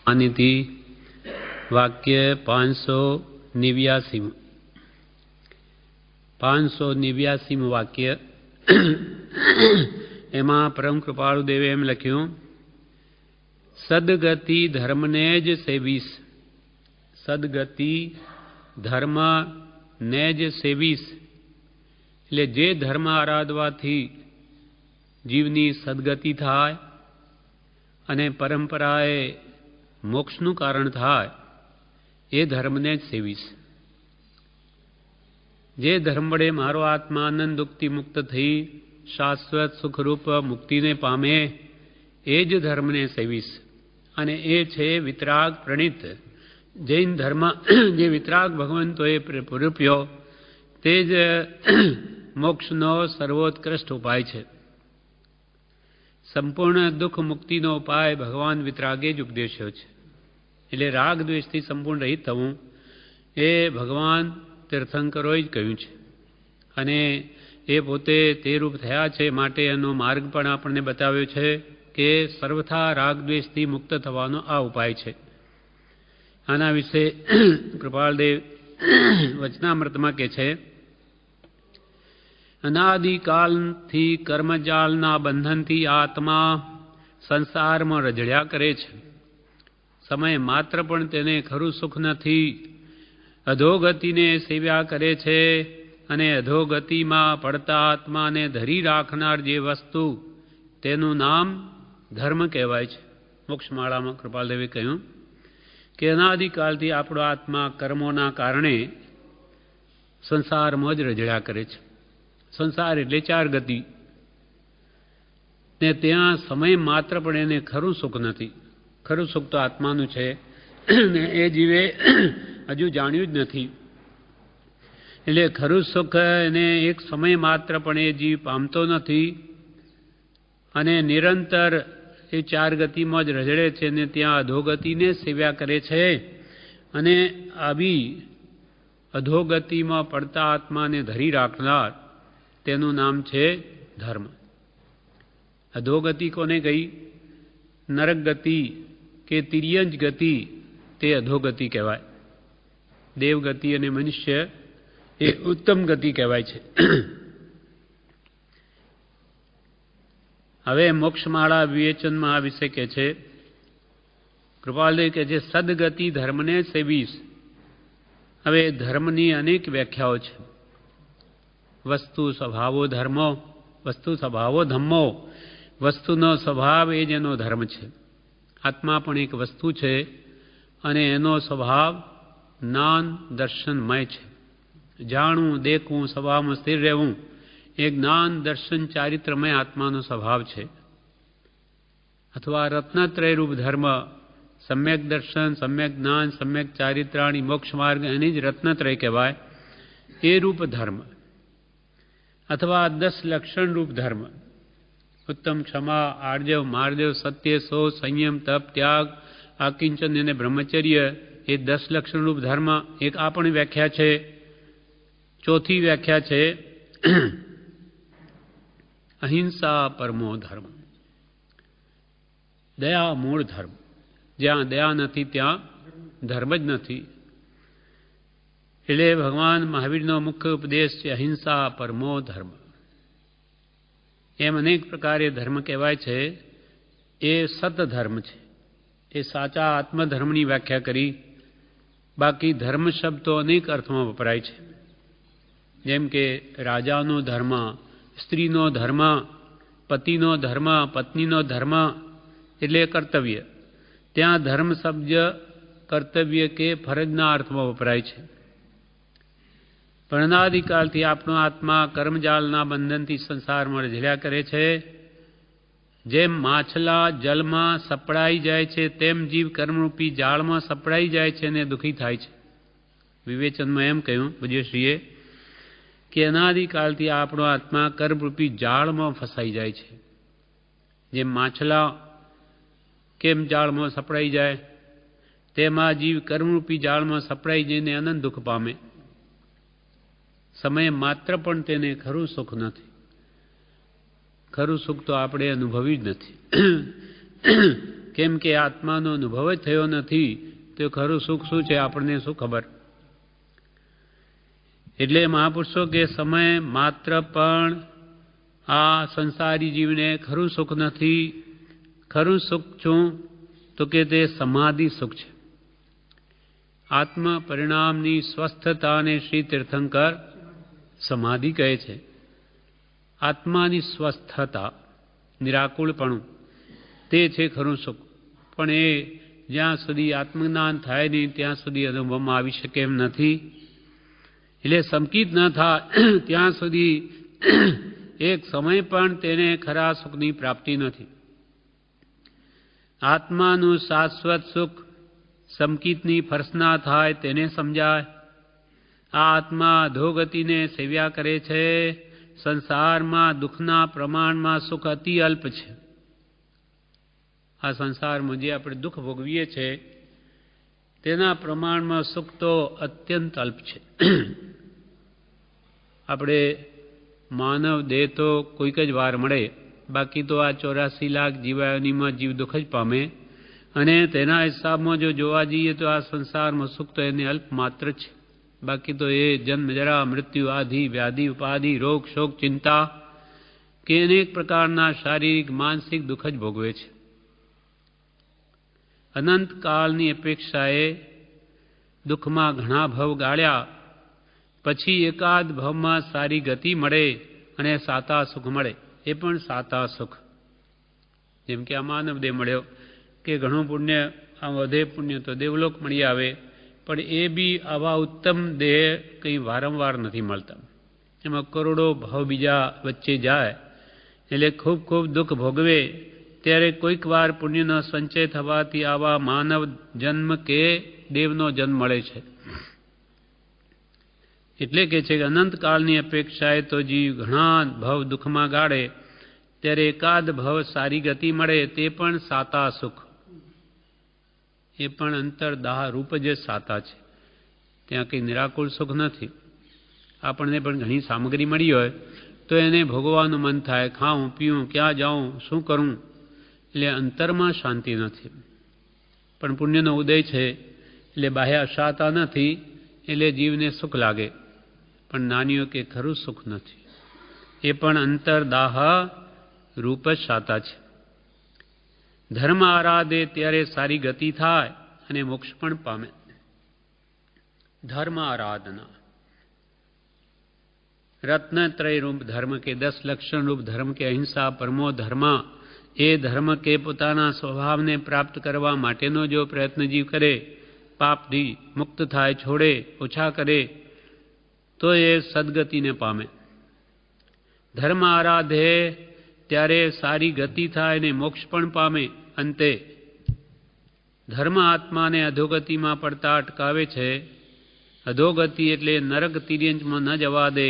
આનીથી વાક્ય 589 વાક્ય. એમાં પરમ કૃપાળુ દેવે એમ લખ્યું, સદગતિ ધર્મને જ સેવીશ. સદગતિ ધર્મને જ સેવીશ એટલે જે ધર્મ આરાધવાથી જીવની સદગતિ થાય અને પરંપરાએ મોક્ષનું કારણ થાય એ ધર્મને જ સેવીશ. જે ધર્મ વડે મારો આત્મા આનંદ દુઃખથી મુક્ત થઈ શાશ્વત સુખરૂપ મુક્તિને પામે એ જ ધર્મને સેવીશ. અને એ છે વિતરાગ પ્રણીત જૈન ધર્મ. જે વિતરાગ ભગવંતોએ રૂપ્યો તે જ મોક્ષનો સર્વોત્કૃષ્ટ ઉપાય છે. સંપૂર્ણ દુઃખ મુક્તિનો ઉપાય ભગવાન વિતરાગે જ ઉપદેશ્યો છે. એટલે રાગ દ્વેષથી સંપૂર્ણ રહિત થવું એ ભગવાન તીર્થંકરોએ જ કહ્યું છે. અને એ પોતે તે રૂપ થયા છે માટે એનો માર્ગ પણ આપણને બતાવ્યો છે કે સર્વથા રાગ દ્વેષથી મુક્ત થવાનો આ ઉપાય છે. આના વિશે કૃપાળદેવ વચનામૃતમાં કહે છે, અનાદિકાલથી કર્મજાલના બંધનથી આત્મા સંસારમાં રઝળ્યા કરે છે. સમય માત્ર પણ તેને ખરું સુખ નથી. અધોગતિને સેવ્યા કરે છે અને અધોગતિમાં પડતા આત્માને ધરી રાખનાર જે વસ્તુ તેનું નામ ધર્મ કહેવાય છે. મોક્ષમાળામાં કૃપાલદેવે કહ્યું કે અનાદિકાલથી આપણો આત્મા કર્મોના કારણે સંસારમાં જ રઝળ્યા કરે છે. સંસાર એટલે 4 ગતિ ને ત્યાં સમય માત્ર પણ એને ખરું સુખ નથી. ખરું સુખ તો આત્માનું છે ને એ જીવે હજુ જાણ્યું જ નથી. એટલે ખરું સુખ એને એક સમય માત્ર પણ એ જીવ પામતો નથી અને નિરંતર એ 4 ગતિમાં જ રઝળે છે ને ત્યાં અધોગતિને સેવ્યા કરે છે. અને આવી અધોગતિમાં પડતા આત્માને ધરી રાખનાર તેનું નામ છે ધર્મ. અધોગતિ કોને ગઈ? નરક ગતિ કે તિર્યંજ ગતિ તે અધોગતિ કહેવાય. દેવગતિ અને મનુષ્ય એ ઉત્તમ ગતિ કહેવાય છે. હવે મોક્ષમાળા વિવેચનમાં આ વિશે કહે છે, કૃપાલદેવ કહે છે, સદગતિ ધર્મને સેવીશ. હવે ધર્મની અનેક વ્યાખ્યાઓ છે. વસ્તુ સ્વભાવો ધર્મો, વસ્તુ સ્વભાવો ધમ્મો. વસ્તુનો સ્વભાવ એ જ એનો ધર્મ છે. આત્મા પણ એક વસ્તુ છે અને એનો સ્વભાવ જ્ઞાન દર્શનમય છે. જાણવું, દેખવું, સ્વભાવમાં સ્થિર રહેવું એ જ્ઞાન દર્શન ચારિત્રમય આત્માનો સ્વભાવ છે. અથવા રત્નત્રય રૂપ ધર્મ, સમ્યક દર્શન, સમ્યક જ્ઞાન, સમ્યક ચારિત્રાણી, મોક્ષ માર્ગ એની જ રત્નત્રય કહેવાય. એ રૂપ ધર્મ. અથવા 10 લક્ષણ રૂપ ધર્મ, ઉત્તમ, ક્ષમા, આર્જવ, માર્જવ, સત્ય, સો, સંયમ, તપ, ત્યાગ, આકિંચન અને બ્રહ્મચર્ય એ 10 લક્ષણ રૂપ ધર્મ. એક આ પણ વ્યાખ્યા છે. ચોથી વ્યાખ્યા છે અહિંસા પરમો ધર્મ. દયા મૂળ ધર્મ. જ્યાં દયા નથી ત્યાં ધર્મ જ નથી. એટલે ભગવાન મહાવીરનો મુખ્ય ઉપદેશ છે અહિંસા પરમો ધર્મ. એમ અનેક પ્રકારે ધર્મ કહેવાય છે. એ સતધર્મ છે. એ સાચા આત્મધર્મની વ્યાખ્યા કરી. બાકી ધર્મ શબ્દ તો અનેક અર્થમાં વપરાય છે. જેમ કે રાજાનો ધર્મ, સ્ત્રીનો ધર્મ, પતિનો ધર્મ, પત્નીનો ધર્મ એટલે કર્તવ્ય. ત્યાં ધર્મ શબ્દ કર્તવ્ય કે ફરજના અર્થમાં વપરાય છે. પણ અનાદિકાલથી આપણો આત્મા કર્મજાલના બંધનથી સંસારમાં રઝળ્યા કરે છે. જેમ માછલા જલમાં સપડાઈ જાય છે તેમ જીવ કર્મરૂપી જાળમાં સપડાઈ જાય છે અને દુઃખી થાય છે. વિવેચનમાં એમ કહ્યું પૂજ્યશ્રીએ કે અનાદિકાલથી આપણો આત્મા કર્મરૂપી જાળમાં ફસાઈ જાય છે. જેમ માછલા કેમ જાળમાં સપડાઈ જાય તેમાં જીવ કર્મરૂપી જાળમાં સપડાઈ જઈને અનંત દુઃખ પામે. સમય માત્ર પણ તેને ખરું સુખ નથી. ખરું સુખ તો આપણે અનુભવી જ નથી. કેમ કે આત્માનો અનુભવ જ થયો નથી તો ખરું સુખ શું છે આપણને શું ખબર. એટલે મહાપુરુષો કે સમય માત્ર પણ આ સંસારી જીવને ખરું સુખ નથી. ખરું સુખ શું તો કે તે સમાધિ સુખ છે. આત્મ પરિણામની સ્વસ્થતાને શ્રી તીર્થંકર સમાધિ કહે છે. આત્માની સ્વસ્થતા, નિરાકુળપણું, તે છે ખરું સુખ. પણ એ જ્યાં સુધી આત્મજ્ઞાન થાય નહીં ત્યાં સુધી અનુભવમાં આવી શકે એમ નથી. એટલે સંકિત ન થાય ત્યાં સુધી એક સમય પણ તેને ખરા સુખની પ્રાપ્તિ નથી. આત્માનું શાશ્વત સુખ સંકિતની ફર્સના થાય તેને સમજાય. આ આત્મા અધોગતિને સેવ્યા કરે છે. સંસારમાં દુઃખના પ્રમાણમાં સુખ અતિ અલ્પ છે. આ સંસારમાં જે આપણે દુઃખ ભોગવીએ છીએ તેના પ્રમાણમાં સુખ તો અત્યંત અલ્પ છે. આપણે માનવ દેહ તો કોઈક જ વાર મળે, બાકી તો આ 84 લાખ જીવાયોનીમાં જીવ દુઃખ જ પામે. અને તેના હિસાબમાં જો જોવા જઈએ તો આ સંસારમાં સુખ તો એને અલ્પ માત્ર છે. બાકી તો એ જન્મ જરા મૃત્યુ આધિ વ્યાધિ ઉપાધિ રોગ શોક ચિંતા કે અનેક પ્રકારના શારીરિક માનસિક દુઃખ જ ભોગવે છે. અનંત કાળની અપેક્ષાએ દુઃખમાં ઘણા ભવ ગાળ્યા પછી એકાદ ભવમાં સારી ગતિ મળે અને સાતા સુખ મળે. એ પણ સાતા સુખ. જેમ કે આ માનવ દેહ મળ્યો કે ઘણું પુણ્ય, આ વધે પુણ્ય તો દેવલોક મળી આવે. પણ એ બી આવા ઉત્તમ દેહ કંઈ વારંવાર નથી મળતા. એમાં કરોડો ભાવ બીજા વચ્ચે જાય એટલે ખૂબ ખૂબ દુઃખ ભોગવે. ત્યારે કોઈક વાર પુણ્યનો સંચય થવાથી આવા માનવ જન્મ કે દેવનો જન્મ મળે છે. એટલે કે છે કે અનંતકાળની અપેક્ષાએ તો જીવ ઘણા ભવ દુઃખમાં ગાળે ત્યારે એકાદ ભવ સારી ગતિ મળે તે પણ સાતા સુખ. એ પણ અંતરદાહ રૂપ જ સાતા છે. ત્યાં કંઈ નિરાકુળ સુખ નથી. આપણને પણ ઘણી સામગ્રી મળી હોય તો એને ભોગવવાનું મન થાય. ખાઉં પીવું, ક્યાં જાઉં, શું કરું, એટલે અંતરમાં શાંતિ નથી. પણ પુણ્યનો ઉદય છે એટલે બાહ્ય અશાતા નથી એટલે જીવને સુખ લાગે. પણ નાનીઓ કે ખરું સુખ નથી. એ પણ અંતરદાહ રૂપ જ સાતા છે. ધર્મ આરાધે ત્યારે સારી ગતિ થાય અને મોક્ષ પણ પામે. ધર્મ આરાધના રત્નત્રય રૂપ ધર્મ કે 10 લક્ષણ રૂપ ધર્મ કે અહિંસા પરમો ધર્મ, એ ધર્મ કે પોતાના સ્વભાવને પ્રાપ્ત કરવા માટેનો જો પ્રયત્ન જીવ કરે, પાપથી મુક્ત થાય, છોડે, ઓછા કરે તો એ સદગતિને પામે. ધર્મ આરાધે ત્યારે સારી ગતિ થાય અને મોક્ષ પણ પામે. અંતે ધર્મ આત્માને અધોગતિમાં પડતા અટકાવે છે. અધોગતિ એટલે નરક તિર્યંચમાં ન જવા દે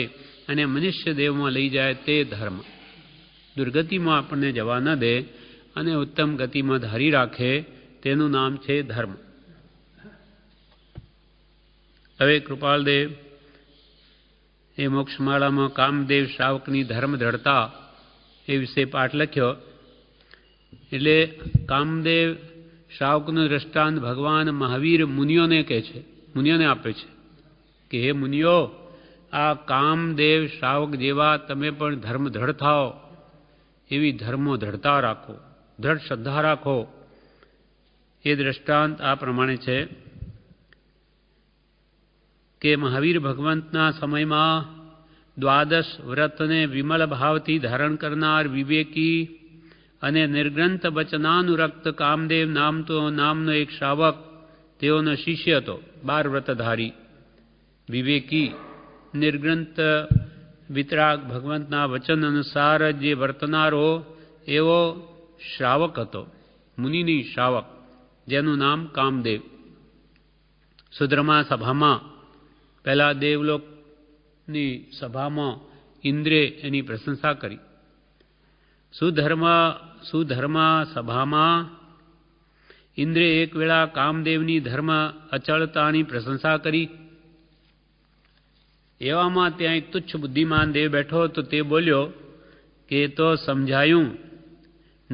અને મનુષ્ય દેવમાં લઈ જાય તે ધર્મ. દુર્ગતિમાં આપણને જવા ન દે અને ઉત્તમ ગતિમાં ધારી રાખે તેનું નામ છે ધર્મ. હવે કૃપાલદેવ એ મોક્ષમાળામાં કામદેવ શ્રાવકની ધર્મ દ્રઢતા એ વિશે પાઠ લખ્યો. એટલે કામદેવ શ્રાવકનું દ્રષ્ટાંત ભગવાન મહાવીર મુનિઓને કહે છે, મુનિઓને આપે છે કે હે મુનિઓ, આ કામદેવ શ્રાવક જેવા તમે પણ ધર્મ દ્રઢ થાઓ, એવી ધર્મો દ્રઢતા રાખો, દ્રઢ શ્રદ્ધા રાખો. એ દ્રષ્ટાંત આ પ્રમાણે છે કે મહાવીર ભગવંતના સમયમાં દ્વાદશ વ્રતને વિમળ ભાવથી ધારણ કરનાર વિવેકી અને નિર્ગ્રંથ વચનાનુરક્ત કામદેવ નામનો એક શ્રાવક તેઓનો શિષ્ય હતો. 12 વ્રતધારી, વિવેકી, નિર્ગ્રંથ, વિતરાગ, ભગવંતના વચન અનુસાર જે વર્તનારો એવો શ્રાવક હતો, મુનિની શ્રાવક, જેનું નામ કામદેવ. સુધર્મા સભામાં, પહેલા દેવલોકની સભામાં ઇન્દ્રે એની પ્રશંસા કરી. સુધર્મા સભામાં ઇન્દ્રે એક વેળા કામદેવની ધર્મ અચળતાની પ્રશંસા કરી. એવામાં ત્યાં એક તુચ્છ બુદ્ધિમાન દેવ બેઠો તો તે બોલ્યો કે તો સમજાયું,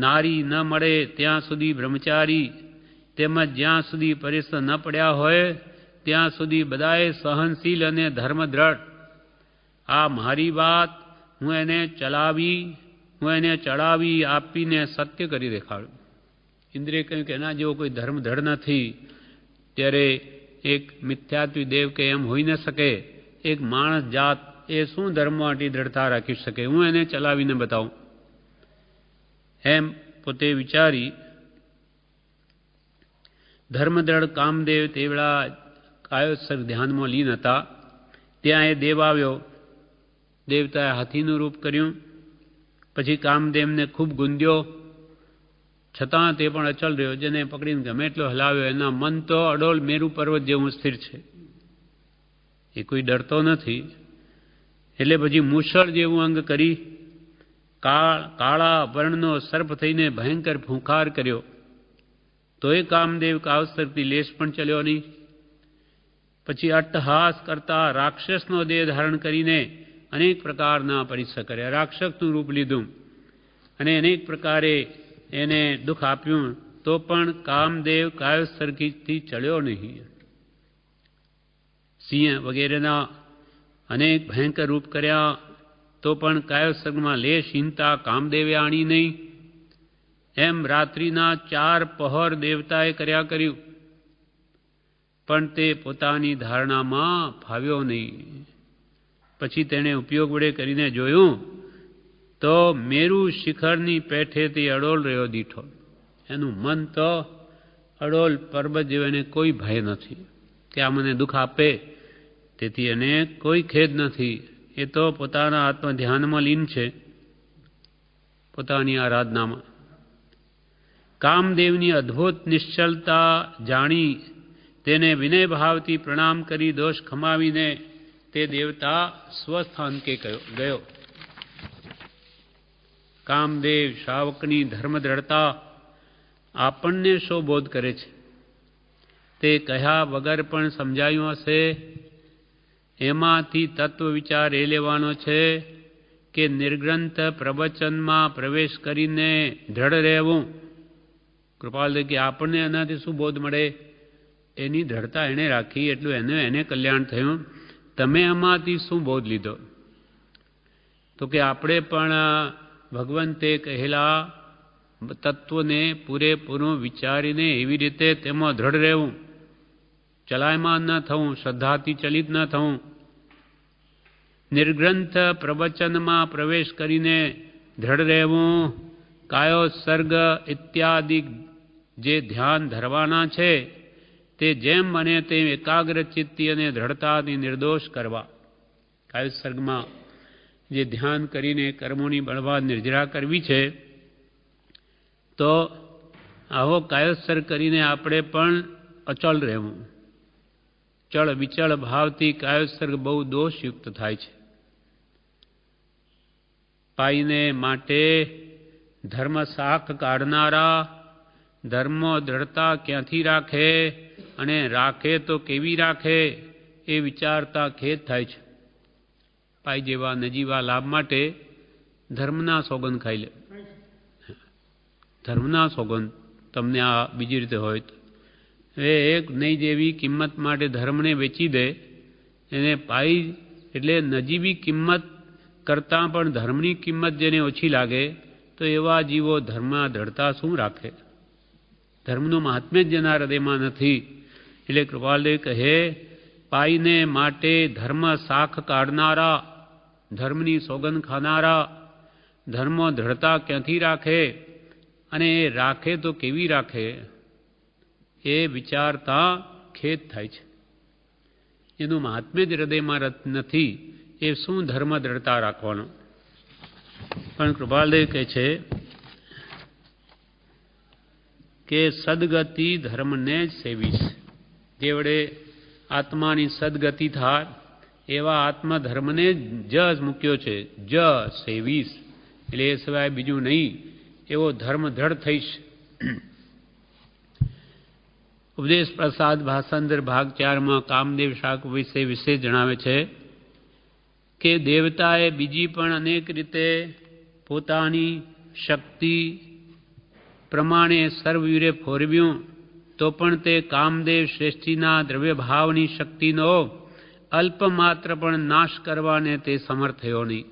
નારી ન મળે ત્યાં સુધી બ્રહ્મચારી, તેમજ જ્યાં સુધી પરિસ્થ ન પડ્યા હોય ત્યાં સુધી બધાએ સહનશીલ અને ધર્મદ્રઢ. આ મારી વાત હું એને ચડાવી આપીને સત્ય કરી દેખાડું. ઇન્દ્રિય કહ્યું કે એના જેવો કોઈ ધર્મધડ નથી. ત્યારે એક મિથ્યાત્વી દેવ કે એમ હોઈ ન શકે. એક માણસ જાત એ શું ધર્મ માટે દ્રઢતા રાખી શકે? હું એને ચલાવીને બતાવું. એમ પોતે વિચારી ધર્મદ્રઢ કામદેવ તેવડા કાયોત્સર્ગ ધ્યાનમાં લીન હતા. ત્યાં એ દેવ આવ્યો. દેવતાએ હાથીનું રૂપ કર્યું. પછી કામદેવને ખૂબ ગુંદ્યો, છતાં તે પણ અચલ રહ્યો. જેને પકડીને ગમે એટલો હલાવ્યો, એના મન તો અડોલ મેરુ પર્વત જેવું સ્થિર છે. એ કોઈ ડરતો નથી. એટલે પછી મૂષળ જેવું અંગ કરી કાળા વર્ણનો સર્પ થઈને ભયંકર ફૂંકાર કર્યો. તો એ કામદેવ કાયોત્સર્ગથી લેશ પણ ચલ્યો નહીં. પછી અટ્ટહાસ કરતા રાક્ષસનો દેહ ધારણ કરીને અનેક પ્રકારના પરિશ્રમ કર્યા. રાક્ષસનું રૂપ લીધું અને અનેક પ્રકારે એને દુઃખ આપ્યું. તો પણ કામદેવ કાયોત્સર્ગથી ચડ્યો નહીં. સિંહ વગેરેના અનેક ભયંકર રૂપ કર્યા. તો પણ કાયોત્સર્ગમાં લેશહીનતા કામદેવે આણી નહીં. એમ રાત્રિના 4 પહોર દેવતાએ કર્યું, પણ તે પોતાની ધારણામાં ફાવ્યો નહીં. પછી તેણે ઉપયોગ વડે કરીને જોયું તો મેરુ શિખરની પેઠેથી અડોલ રહ્યો દીઠો. એનું મન તો અડોલ પર્વત જેવો, એને કોઈ ભય નથી કે આ મને દુઃખ આપે, તેથી એને કોઈ ખેદ નથી. એ તો પોતાના આત્મ ધ્યાનમાં લીન છે, પોતાની આરાધનામાં. કામદેવની અદ્ભુત નિશ્ચલતા જાણી તેને વિનય ભાવથી પ્રણામ કરી દોષ ખમાવીને તે દેવતા સ્વસ્થાન કે ગયો. કામદેવ શાવકની ધર્મદ્રઢતા આપણને શો બોધ કરે છે? તે કહ્યા વગર પણ સમજાયું હશે. એમાંથી તત્વ વિચાર એ લેવાનો છે કે નિર્ગ્રંથ પ્રવચનમાં પ્રવેશ કરીને દ્રઢ રહેવું. કૃપાલદેવ કે આપણને એનાથી શું બોધ મળે? એની દ્રઢતા એણે રાખી એટલું એને કલ્યાણ થયું. તમે એમાંથી શું બોધ લીધો? તો કે આપણે પણ ભગવંતે કહેલા તત્વને પૂરેપૂરું વિચારીને એવી રીતે તેમાં દ્રઢ રહેવું, ચલાયમાન ન થવું, શ્રદ્ધાથી ચલિત ન થવું. નિર્ગ્રંથ પ્રવચનમાં પ્રવેશ કરીને દ્રઢ રહેવું. કાયોત્સર્ગ ઇત્યાદિ જે ધ્યાન ધરવાના છે તે જેમ બને તેમ એકાગ્ર ચિત્તી અને દ્રઢતાથી નિર્દોષ કરવા. કાયોત્સર્ગમાં જે ધ્યાન કરીને કર્મોની બળવાદ નિર્જરા કરવી છે, તો આવો કાયોત્સર્ગ કરીને આપણે પણ અચળ રહેવું. ચળ વિચળ ભાવથી કાયોત્સર્ગ બહુ દોષયુક્ત થાય છે. પાઈને માટે ધર્મ શાખ કાઢનારા ધર્મો દ્રઢતા ક્યાંથી રાખે અને રાખે તો કેવી રાખે એ વિચારતા ખેદ થાય છે. પાઈ જેવા નજીવા લાભ માટે ધર્મના સોગંદ ખાઈ લે. ધર્મના સોગંદ તમને આ બીજી રીતે હોય તો એક નહીં જેવી કિંમત માટે ધર્મને વેચી દે. એને પાઈ એટલે નજીવી કિંમત કરતાં પણ ધર્મની કિંમત જેને ઓછી લાગે, તો એવા જીવો ધર્મમાં દ્રઢતા શું રાખે? ધર્મનું મહાત્મ્ય જ જેના હૃદયમાં નથી. એટલે કૃપાલદેવ કહે પાઈને માટે ધર્મ શાખ કાઢનારા, ધર્મની સોગંદ ખાનારા ધર્મ દ્રઢતા ક્યાંથી રાખે અને એ રાખે તો કેવી રાખે એ વિચારતા ખેદ થાય છે. એનું મહાત્મ્ય જ હૃદયમાં નથી, એ શું ધર્મ દ્રઢતા રાખવાનો? પણ કૃપાલદેવ કહે છે કે સદગતિ ધર્મને જ સેવીશ. જે વડે આત્માની સદગતિ થાય એવા આત્મધર્મને જ મૂક્યો છે. જ સેવીશ એટલે એ સિવાય બીજું નહીં, એવો ધર્મ દ્રઢ થઈશ. ઉપદેશ પ્રસાદ ભાષાંતર ભાગ 4માં કામદેવ શાક વિશે જણાવે છે કે દેવતાએ બીજી પણ અનેક રીતે પોતાની શક્તિ પ્રમાણે સર્વવીરે ફોરવ્યું તો પણ તે કામદેવ શ્રેષ્ઠીના દ્રવ્યભાવની શક્તિનો અલ્પમાત્ર પણ નાશ કરવાને તે સમર્થ થયો નહીં.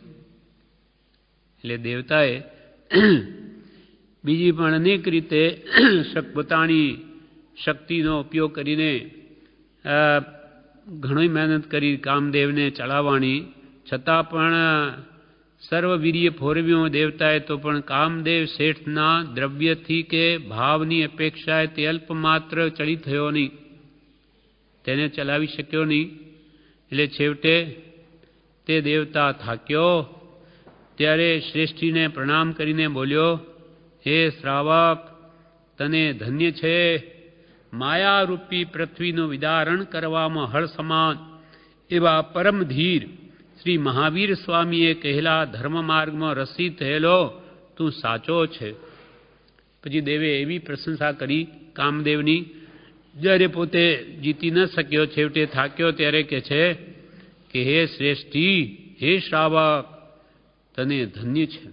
એટલે દેવતાએ બીજી પણ અનેક રીતે પોતાની શક્તિનો ઉપયોગ કરીને ઘણી મહેનત કરી કામદેવને ચલાવવાની, છતાં પણ સર્વવીર્ય ફોરવ્યું દેવતાએ તો પણ કામદેવ શેઠના દ્રવ્યથી કે ભાવની અપેક્ષાએ તે અલ્પમાત્ર ચલિત થયો નહીં, તેને ચલાવી શક્યો નહીં. એટલે છેવટે તે દેવતા થાક્યો ત્યારે શ્રેષ્ઠીને પ્રણામ કરીને બોલ્યો, હે શ્રાવક, તને ધન્ય છે. માયારૂપી પૃથ્વીનું વિદારણ કરવામાં હળ સમાન એવા પરમધીર શ્રી મહાવીર સ્વામીએ કહેલા ધર્મ માર્ગમાં રસી થયેલો તું સાચો છે. પછી દેવે એવી પ્રશંસા કરી કામદેવની, જ્યારે પોતે જીતી ન શક્યો, છેવટે થાક્યો ત્યારે કહે છે કે હે શ્રેષ્ઠી, હે શ્રાવક, તને ધન્ય છે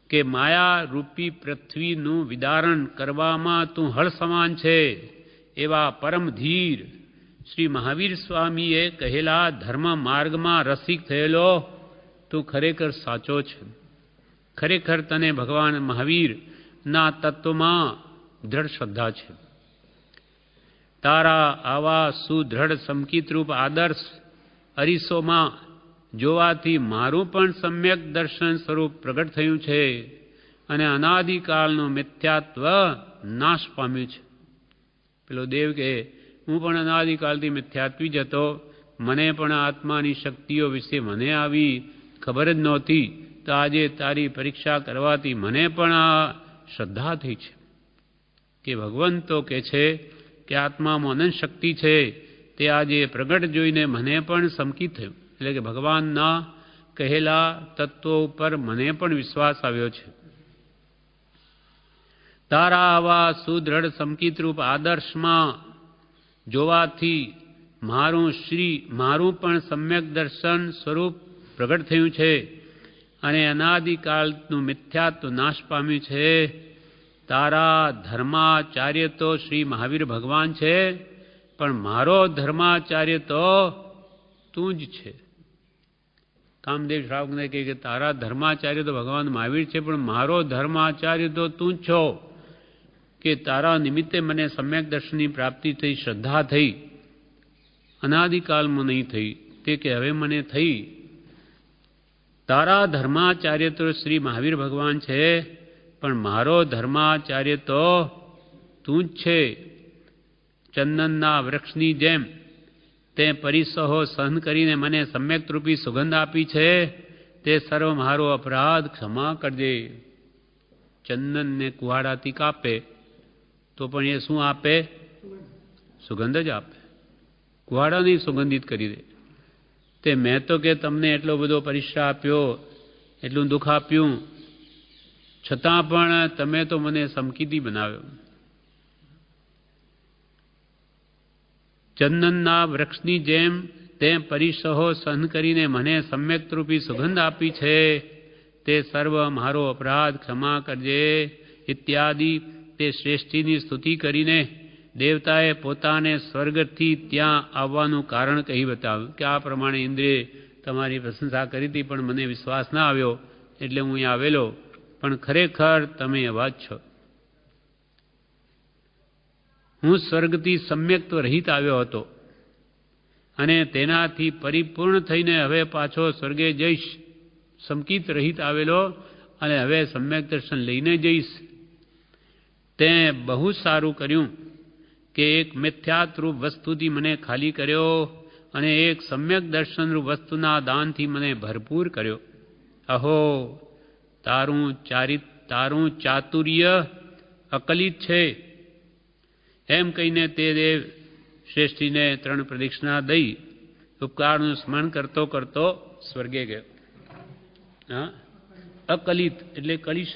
કે માયારૂપી પૃથ્વીનું વિદારણ કરવામાં તું હળ સમાન છે એવા પરમધીર શ્રી મહાવીર સ્વામીએ કહેલા ધર્મ માર્ગમાં રસિક થયેલો તું ખરેખર સાચો છે. ખરેખર તને ભગવાન મહાવીરના તત્વમાં દ્રઢ શ્રદ્ધા છે. તારા આવા સુદ્રઢ સમકિતરૂપ આદર્શ અરીસોમાં જોવાથી મારું પણ સમ્યક દર્શન સ્વરૂપ પ્રગટ થયું છે અને અનાદિકાળનું મિથ્યાત્વ નાશ પામ્યું છે. પેલો દેવ કહે, હું પણ અનાદિકાળથી મિથ્યાત્વી જ હતો, મને પણ આત્માની શક્તિઓ વિશે મને આવી ખબર જ નહોતી, તો આજે તારી પરીક્ષા કરવાથી મને પણ આ શ્રદ્ધા થઈ છે કે ભગવાન તો કહે છે કે આત્મામાં અનંત શક્તિ છે, તે આજે પ્રગટ જોઈને મને પણ સમકિત થયું. એટલે કે ભગવાનના કહેલા તત્વો ઉપર મને પણ વિશ્વાસ આવ્યો છે. તારા આવા સુદ્રઢ સમકિતરૂપ આદર્શમાં જોવાથી મારું પણ સમ્યક દર્શન સ્વરૂપ પ્રગટ થયું છે અને અનાદિકાળનું મિથ્યાત્વ નાશ પામ્યું છે. તારા ધર્માચાર્ય તો શ્રી મહાવીર ભગવાન છે, પણ મારો ધર્માચાર્ય તો તું જ છે. કામદેવ શ્રાવકને કહે કે તારા ધર્માચાર્ય તો ભગવાન મહાવીર છે, પણ મારો ધર્માચાર્ય તો તું જ છો, કે તારા નિમિત્તે મને સમ્યક દર્શનની પ્રાપ્તિ થઈ, શ્રદ્ધા થઈ, અનાદિકાળમાં નહીં થઈ, તે કે હવે મને થઈ. તારા ધર્માચાર્ય તો શ્રી મહાવીર ભગવાન છે, પણ મારો ધર્માચાર્ય તો તું જ છે. ચંદનના વૃક્ષની જેમ તે પરિસહો સહન કરીને મને સમ્યકરૂપી સુગંધ આપી છે, તે સર્વ મારો અપરાધ ક્ષમા કરજે. ચંદનને કુહાડાથી કાપે તો પણ એ શું આપે? સુગંધ જ આપે. કુહાડાને સુગંધિત કરી દે. તે મેં તો કે તમને એટલો બધો પરિશ્રમ આપ્યો, એટલું દુઃખ આપ્યું, છતાં પણ તમે તો મને સમકિતી બનાવ્યો. ચંદનના વૃક્ષની જેમ તે પરિસહો સહન કરીને મને સમ્યકરૂપી સુગંધ આપી છે, તે સર્વ મારો અપરાધ ક્ષમા કરજે ઇત્યાદિ તે શ્રેષ્ઠીની સ્તુતિ કરીને દેવતાએ પોતાને સ્વર્ગથી ત્યાં આવવાનું કારણ કહી બતાવ્યું કે આ પ્રમાણે ઇન્દ્રે તમારી પ્રશંસા કરી હતી, પણ મને વિશ્વાસ ના આવ્યો એટલે હું અહીં આવેલો, પણ ખરેખર તમે એવા જ છો. હું સ્વર્ગથી સમ્યક્ત્વ રહિત આવ્યો હતો અને તેનાથી પરિપૂર્ણ થઈને હવે પાછો સ્વર્ગે જઈશ, સમકિત રહિત આવેલો અને હવે સમ્યક દર્શન લઈને જઈશ. તે બહુ સારું કર્યું કે એક મિથ્યાત્વરૂપ વસ્તુથી મને ખાલી કર્યો અને એક સમ્યક દર્શનરૂપ વસ્તુના દાનથી મને ભરપૂર કર્યો. અહો, તારું ચાતુર્ય અકલિત છે. એમ કહીને તે દેવ શ્રેષ્ઠીને 3 પ્રદક્ષિણા દઈ ઉપકારનું સ્મરણ કરતો કરતો સ્વર્ગે ગયો. હા, અકલિત એટલે કળી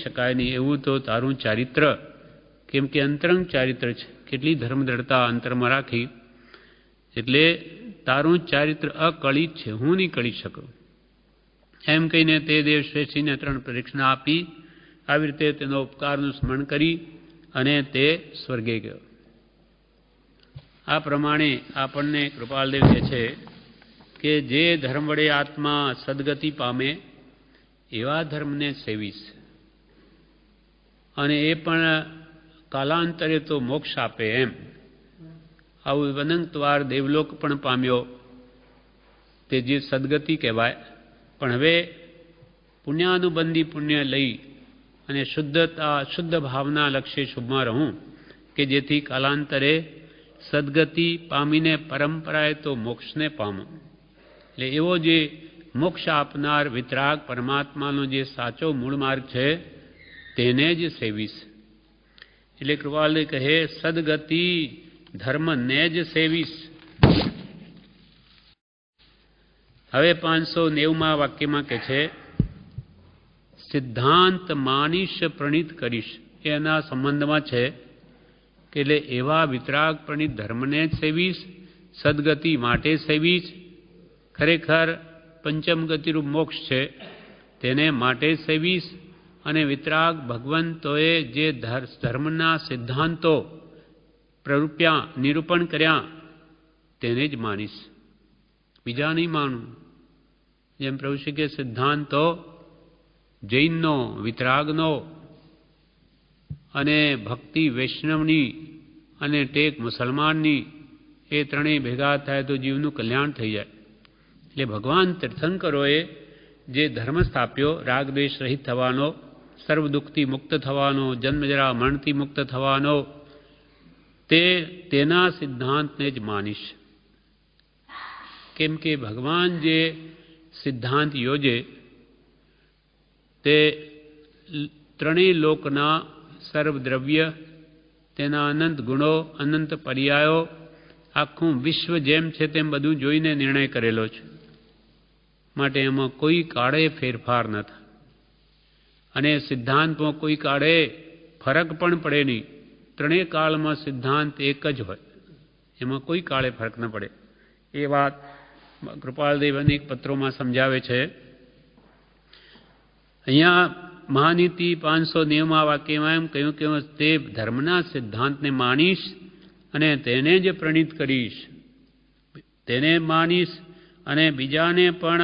શકાય નહીં એવું તો તારું ચારિત્ર, કેમ કે અંતરંગ ચારિત્ર છે, કેટલી ધર્મદ્રઢતા અંતરમાં રાખી, એટલે તારું ચારિત્ર અકળિત છે, હું નહીં કળી શકું. એમ કહીને તે દેવ શ્રેષ્ઠીને 3 પ્રદક્ષિણા આપી આવી રીતે તેનો ઉપકારનું સ્મરણ કરી અને તે સ્વર્ગે ગયો. આ પ્રમાણે આપણને કૃપાલદેવ કહે છે કે જે ધર્મ વડે આત્મા સદગતિ પામે એવા ધર્મને સેવીશ, અને એ પણ કાલાંતરે તો મોક્ષ આપે એમ. આવું અનંતવાર દેવલોક પણ પામ્યો, તે જે સદગતિ કહેવાય. પણ હવે પુણ્યાનુબંધી પુણ્ય લઈ અને શુદ્ધ ભાવના લક્ષ્ય શુભમાં રહું કે જેથી કાલાંતરે સદગતિ પામીને પરંપરાએ તો મોક્ષને પામું. એટલે એવો જે મોક્ષ આપનાર વિતરાગ પરમાત્માનો જે સાચો મૂળ માર્ગ છે તેને જ સેવીશ. એટલે કૃપાલદેવ કહે સદગતિ ધર્મને જ સેવીશ. હવે 590 વાક્યમાં કહે છે સિદ્ધાંત માનીશ પ્રણીત કરીશ. એના સંબંધમાં છે કે એટલે એવા વિતરાગ પ્રણીત ધર્મને જ સેવીશ, સદગતિ માટે સેવીશ. ખરેખર પંચમ ગતિરૂપ મોક્ષ છે તેને માટે સેવીશ. અને વિતરાગ ભગવંતોએ જે ધર્મના સિદ્ધાંતો પ્રરૂપ્યા નિરૂપણ કર્યા તેને જ માનીશ, બીજા નહીં માનું. જેમ પ્રભુ શ્રી કે સિદ્ધાંતો જૈનનો, વિતરાગનો અને ભક્તિ વૈષ્ણવની અને ટેક મુસલમાનની, એ ત્રણેય ભેગા થાય તો જીવનું કલ્યાણ થઈ જાય. એટલે ભગવાન તીર્થંકરોએ જે ધર્મ સ્થાપ્યો રાગદ્વેષ રહિત થવાનો, સર્વ દુઃખથી મુક્ત થવાનો, જન્મજરા મરણથી મુક્ત થવાનો, તેના સિદ્ધાંતને જ માનીશ. કેમ કે ભગવાન જે સિદ્ધાંત યોજે તે ત્રણેય લોકના સર્વદ્રવ્ય, તેના અનંત ગુણો, અનંત પર્યાયો, આખું વિશ્વ જેમ છે તેમ બધું જોઈને નિર્ણય કરેલો છે. માટે એમાં કોઈ કાળે ફેરફાર ન થાય અને સિદ્ધાંતમાં કોઈ કાળે ફરક પણ પડે નહીં. ત્રણેય કાળમાં સિદ્ધાંત એક જ હોય, એમાં કોઈ કાળે ફરક ન પડે. એ વાત કૃપાલદેવ અનેક પત્રોમાં સમજાવે છે. અહીંયા મહાનીતિ 590 વાક્યમાં એમ કહ્યું કે તે ધર્મના સિદ્ધાંતને માનીશ અને તેને જ પ્રણીત કરીશ. તેને માનીશ અને બીજાને પણ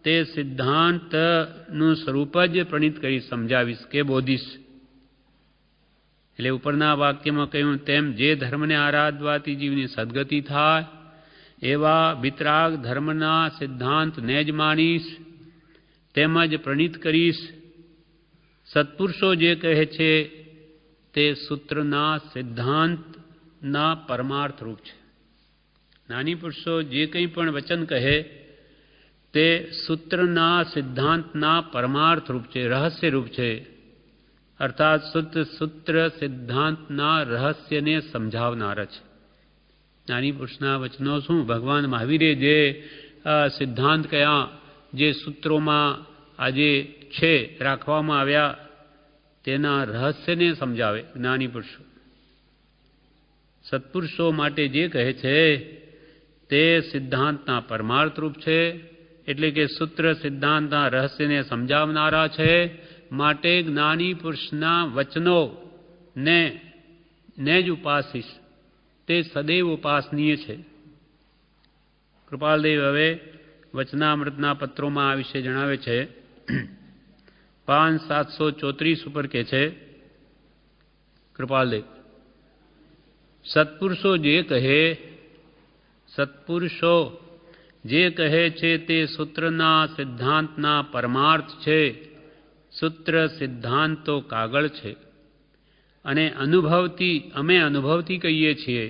તે સિદ્ધાંતનું સ્વરૂપ જ પ્રણીત કરી સમજાવીશ કે બોધીશ. એટલે ઉપરના વાક્યમાં કહ્યું તેમ જે ધર્મને આરાધવાથી જીવની સદગતિ થાય એવા વિતરાગ ધર્મના સિદ્ધાંતને જ માનીશ, તેમજ પ્રણીત કરીશ. સત્પુરુષો જે કહે છે તે સૂત્રના સિદ્ધાંતના પરમાર્થ રૂપ છે. જ્ઞાની પુરુષો જે કંઈ પણ વચન કહે તે સૂત્રના સિદ્ધાંતના પરમાર્થ રૂપ છે, રહસ્ય રૂપ છે. અર્થાત સૂત્ર સિદ્ધાંતના રહસ્યને સમજાવનારા છે. જ્ઞાની પુરુષના વચનો શું? ભગવાન મહાવીરે જે સિદ્ધાંત કયા, જે સૂત્રોમાં આજે છે રાખવામાં આવ્યા, તેના રહસ્યને સમજાવે જ્ઞાની પુરુષો. સત્પુરુષો માટે જે કહે છે તે સિદ્ધાંતના પરમાર્થ રૂપ છે, એટલે કે સૂત્ર સિદ્ધાંતના રહસ્યને સમજાવનારા છે. માટે જ્ઞાની પુરુષના વચનો ને જ ઉપાસીશ, તે સદૈવ ઉપાસનીય છે. કૃપાલદેવ હવે વચનામૃતના પત્રોમાં આ વિશે જણાવે છે. 5734 ઉપર કે છે કૃપાલદેવ, સત્પુરુષો જે કહે છે તે સૂત્રના સિદ્ધાંતના પરમાર્થ છે. સૂત્ર સિદ્ધાંતો કાગળ છે અને અમે અનુભવથી કહીએ છીએ.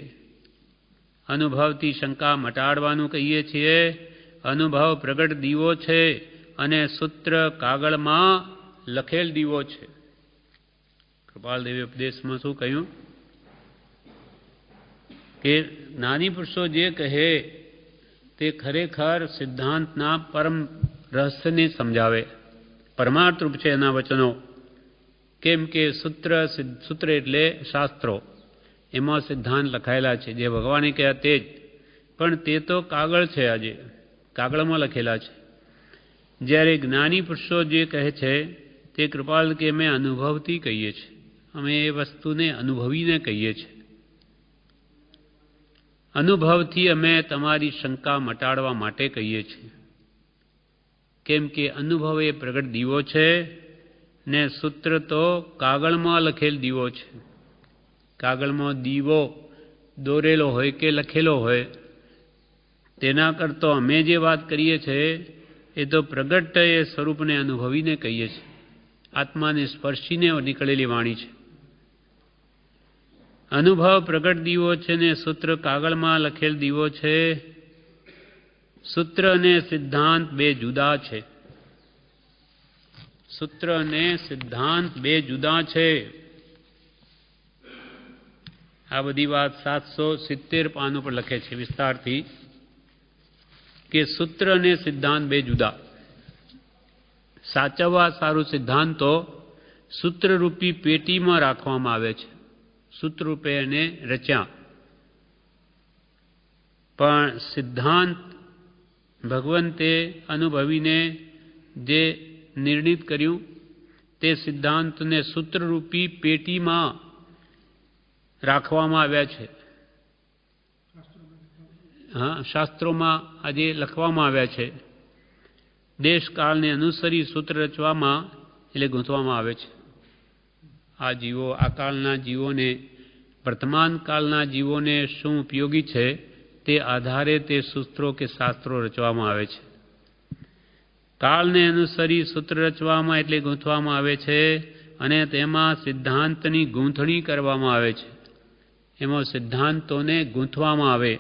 અનુભવથી શંકા મટાડવાનું કહીએ છીએ. અનુભવ પ્રગટ દીવો છે અને સૂત્ર કાગળમાં લખેલ દીવો છે. કૃપાલદેવે ઉપદેશમાં શું કહ્યું કે જ્ઞાની પુરુષો જે કહે તે ખરેખર સિદ્ધાંતના પરમ રહસ્યને સમજાવે, પરમાર્થ રૂપ છે એના વચનો. કેમ કે સૂત્ર એટલે શાસ્ત્રો, એમાં સિદ્ધાંત લખાયેલા છે જે ભગવાને કહ્યા તે જ, પણ તે તો કાગળ છે, આજે કાગળમાં લખેલા છે. જ્યારે જ્ઞાની પુરુષો જે કહે છે તે કૃપાલ કે અમે અનુભવથી કહીએ છીએ, અમે એ વસ્તુને અનુભવીને કહીએ છીએ. અનુભવથી અમે તમારી શંકા મટાડવા માટે કહીએ છીએ. કેમ કે અનુભવ એ પ્રગટ દીવો છે ને સૂત્ર તો કાગળમાં લખેલ દીવો છે. કાગળમાં દીવો દોરેલો હોય કે લખેલો હોય તેના કરતાં અમે જે વાત કરીએ છીએ એ તો પ્રગટ એ સ્વરૂપને અનુભવીને કહીએ છીએ. આત્માને સ્પર્શીને નીકળેલી વાણી છે. અનુભવ પ્રગટ દીવો છે ને સૂત્ર કાગળમાં લખેલ દીવો છે. સૂત્ર અને સિદ્ધાંત બે જુદા છે. સૂત્ર અને સિદ્ધાંત બે જુદા છે. આ બધી વાત 770 પાનો પર લખે છે વિસ્તારથી કે સૂત્ર અને સિદ્ધાંત બે જુદા. સાચવવા સારું સિદ્ધાંતો સૂત્રરૂપી પેટીમાં રાખવામાં આવે છે. સૂત્રરૂપે એને રચ્યા. પણ સિદ્ધાંત ભગવંતે અનુભવીને જે નિર્ણિત કર્યું તે સિદ્ધાંતને સૂત્રરૂપી પેટીમાં રાખવામાં આવ્યા છે. શાસ્ત્રોમાં આજે લખવામાં આવ્યા છે. દેશકાળને અનુસરી સૂત્ર રચવામાં એટલે ગૂંથવામાં આવે છે. આ જીવો આ કાળના જીવોને વર્તમાન કાળના જીવોને શું ઉપયોગી છે તે આધારે તે સૂત્રો કે શાસ્ત્રો રચવામાં આવે છે. કાળને અનુસરી સૂત્ર રચવામાં એટલે ગૂંથવામાં આવે છે અને તેમાં સિદ્ધાંતની ગૂંથણી કરવામાં આવે છે. એમાં સિદ્ધાંતોને ગૂંથવામાં આવે,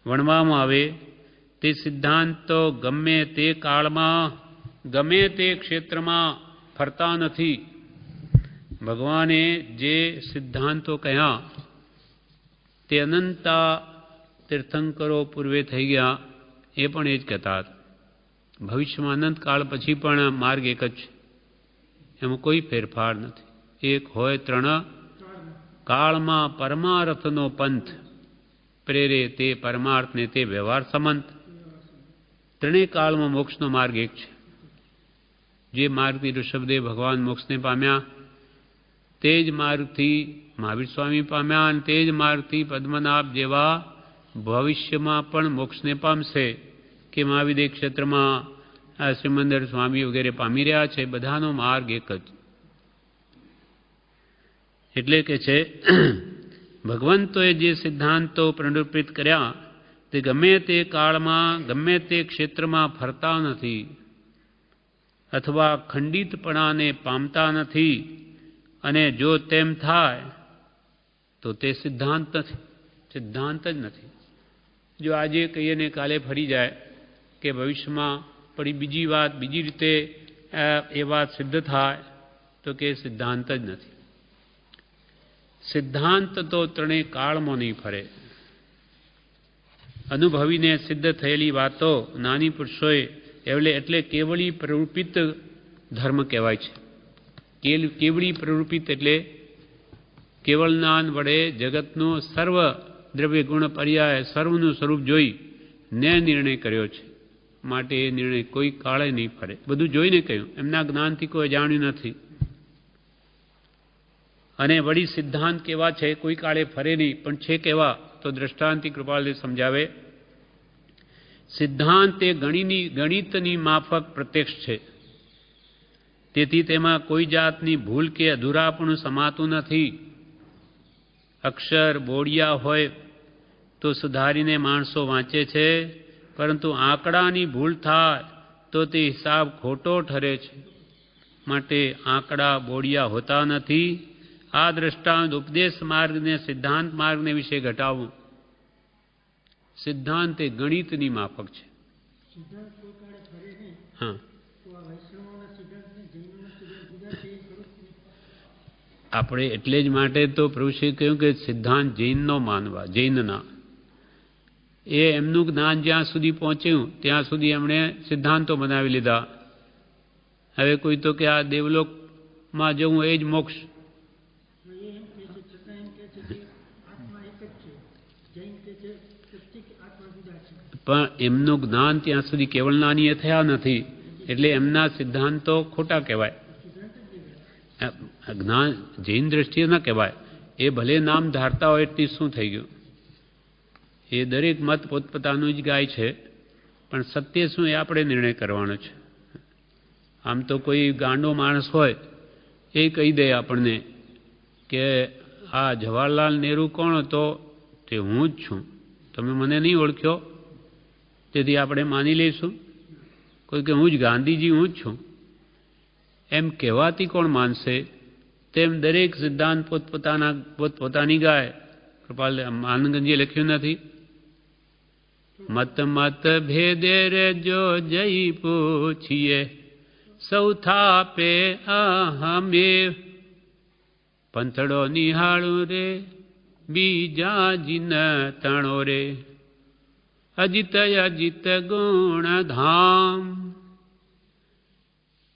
વણવામાં આવે. તે સિદ્ધાંતો ગમે તે કાળમાં ગમે તે ક્ષેત્રમાં ફરતા નથી. ભગવાને જે સિદ્ધાંતો કહ્યા તે અનંતા તીર્થંકરો પૂર્વે થઈ ગયા એ પણ એ જ કહેતા હતા. ભવિષ્યમાં અનંતકાળ પછી પણ માર્ગ એક જ છે. એમાં કોઈ ફેરફાર નથી. એક હોય ત્રણ કાળમાં પરમાર્થનો પંથ પ્રેરે તે પરમાર્થને તે વ્યવહાર સંમત. ત્રણેય કાળમાં મોક્ષનો માર્ગ એક છે. જે માર્ગથી ઋષભદેવ ભગવાન મોક્ષને પામ્યા તે જ માર્ગથી મહાવીર સ્વામી પામ્યા અને તે જ માર્ગથી પદ્મનાભ જેવા ભવિષ્યમાં પણ મોક્ષને પામશે કે મહાવિદ્ય ક્ષેત્રમાં શ્રીમંદર સ્વામી વગેરે પામી રહ્યા છે. બધાનો માર્ગ એક જ. એટલે કે છે ભગવંતોએ જે સિદ્ધાંતો પ્રનિરૂપિત કર્યા તે ગમે તે કાળમાં ગમે તે ક્ષેત્રમાં ફરતા નથી અથવા ખંડિતપણાને પામતા નથી. અને જો તેમ થાય તો તે સિદ્ધાંત નથી, સિદ્ધાંત જ નથી. જો આજે કહીએ ને કાલે ફરી જાય કે ભવિષ્યમાં પડી બીજી વાત બીજી રીતે એ વાત સિદ્ધ થાય તો કે સિદ્ધાંત જ નથી. સિદ્ધાંત તો ત્રણેય કાળમાં નહીં ફરે. અનુભવીને સિદ્ધ થયેલી વાતો નાની પુરુષોએ એટલે કેવળી પ્રરૂપિત ધર્મ કહેવાય છે. કેવળી પ્રરૂપિત એટલે કેવળ જ્ઞાન વડે જગતનો સર્વ દ્રવ્ય ગુણ પર્યાય સર્વનું સ્વરૂપ જોઈ ને નિર્ણય કર્યો છે. માટે એ નિર્ણય કોઈ કાળે નહીં ફરે. બધું જોઈને કહ્યું, એમના જ્ઞાનથી કોઈ જાણ્યું નથી. અને વળી સિદ્ધાંત કેવા છે કોઈ કાળે ફરે નહીં પણ છે કેવા તો દ્રષ્ટાંતિ કૃપાલદેવ સમજાવે. સિદ્ધાંત એ ગણિતની માફક પ્રત્યક્ષ છે. તેથી તેમાં કોઈ જાતની ભૂલ કે અધૂરાપણું સમાતું નથી. અક્ષર બોડિયા હોય તો સુધારીને માણસો વાંચે છે, પરંતુ આંકડાની ભૂલ થાય તો તે હિસાબ ખોટો ઠરે છે. માટે આંકડા બોડિયા હોતા નથી. આ દ્રષ્ટાંત ઉપદેશ માર્ગને સિદ્ધાંત માર્ગને વિશે ઘટાડવું. સિદ્ધાંત એ ગણિતની માફક છે. હા, આપણે એટલે જ માટે તો પ્રભુશ્રીએ કહ્યું કે સિદ્ધાંત જૈનનો માનવા, જૈનના. એ એમનું જ્ઞાન જ્યાં સુધી પહોંચ્યું ત્યાં સુધી એમણે સિદ્ધાંતો બનાવી લીધા. હવે કોઈ તો કે આ દેવલોકમાં જવું એ જ મોક્ષ. પણ એમનું જ્ઞાન ત્યાં સુધી કેવળ જ્ઞાનીય થયા નથી એટલે એમના સિદ્ધાંતો ખોટા કહેવાય. જ્ઞાન જૈન દ્રષ્ટિએ ન કહેવાય. એ ભલે નામ ધારતા હોય એટલી શું થઈ ગયું? એ દરેક મત પોતપોતાનું જ ગાય છે, પણ સત્ય શું એ આપણે નિર્ણય કરવાનો છે. આમ તો કોઈ ગાંડો માણસ હોય એ કહી દે આપણને કે આ જવાહરલાલ નહેરુ કોણ હતો? તે હું જ છું, તમે મને નહીં ઓળખ્યો, તેથી આપણે માની લઈશું. કોઈ કે હું જ ગાંધીજી હું જ છું, એમ કહેવાથી કોણ માનશે? તેમ દરેક સિદ્ધાંત પોતપોતાની ગાય. કૃપાલ આનંદગંજીએ લખ્યું નથી? મત મત ભેદે રે જો જઈ પૂછીએ સૌ થાપે આહમે પંથડો નિહાળું રે બીજા જીન તણો રે અજિત અજિત ગુણ ધામ.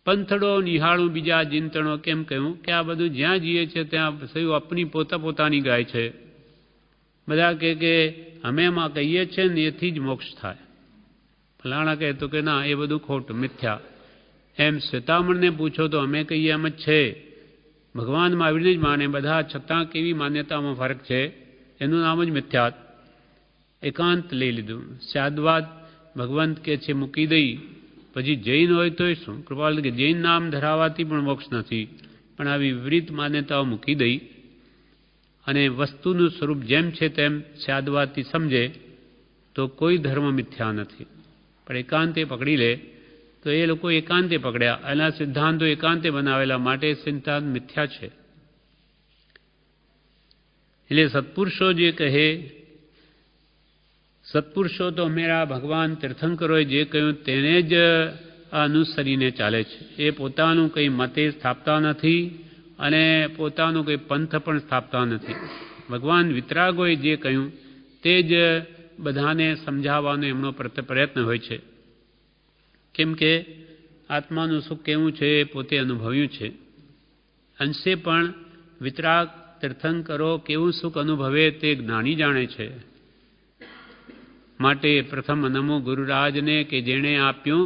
પંથડો નિહાળું બીજા ચિંતણો કેમ કહ્યું? કે આ બધું જ્યાં જઈએ છે ત્યાં સૌ આપણી પોતાની ગાય છે. બધા કે અમે એમાં કહીએ છીએ ને એથી જ મોક્ષ થાય. ફલાણા કહે તો કે ના, એ બધું ખોટું, મિથ્યા. એમ શ્વેતામણને પૂછો તો અમે કહીએ એમ જ છે. ભગવાન મહાવીરને જ માને બધા, છતાં કેવી માન્યતામાં ફરક છે. એનું નામ જ મિથ્યાત. એકાંત લઈ લીધું. સાદવાદ ભગવંત કે છે મૂકી દઈ. પછી જૈન હોય તોય શું? કૃપાલ કે જૈન નામ ધરાવવાથી પણ મોક્ષ નથી, પણ આવી વિપરીત માન્યતાઓ મૂકી દઈ અને વસ્તુનું સ્વરૂપ જેમ છે તેમ સાદવાદથી સમજે તો કોઈ ધર્મ મિથ્યા નથી. પણ એકાંતે પકડી લે તો એ લોકો એકાંતે પકડ્યા, એના સિદ્ધાંતો એકાંતે બનાવેલા માટે સિદ્ધાંત મિથ્યા છે. એટલે સત્પુરુષો જે કહે, સત્પુરુષો તો મેરા ભગવાન તીર્થંકરોએ જે કહ્યું તેને જ અનુસરીને ચાલે છે. એ પોતાનું કંઈ મતે સ્થાપતા નથી અને પોતાનું કંઈ પંથ પણ સ્થાપતા નથી. ભગવાન વિતરાગોએ જે કહ્યું તે જ બધાને સમજાવવાનો એમનો પ્રયત્ન હોય છે. કેમ કે આત્માનું સુખ કેવું છે એ પોતે અનુભવ્યું છે. અંશે પણ વિતરાગ તીર્થંકરો કેવું સુખ અનુભવે તે જ્ઞાની જાણે છે. માટે પ્રથમ નમો ગુરુરાજને કે જેણે આપ્યું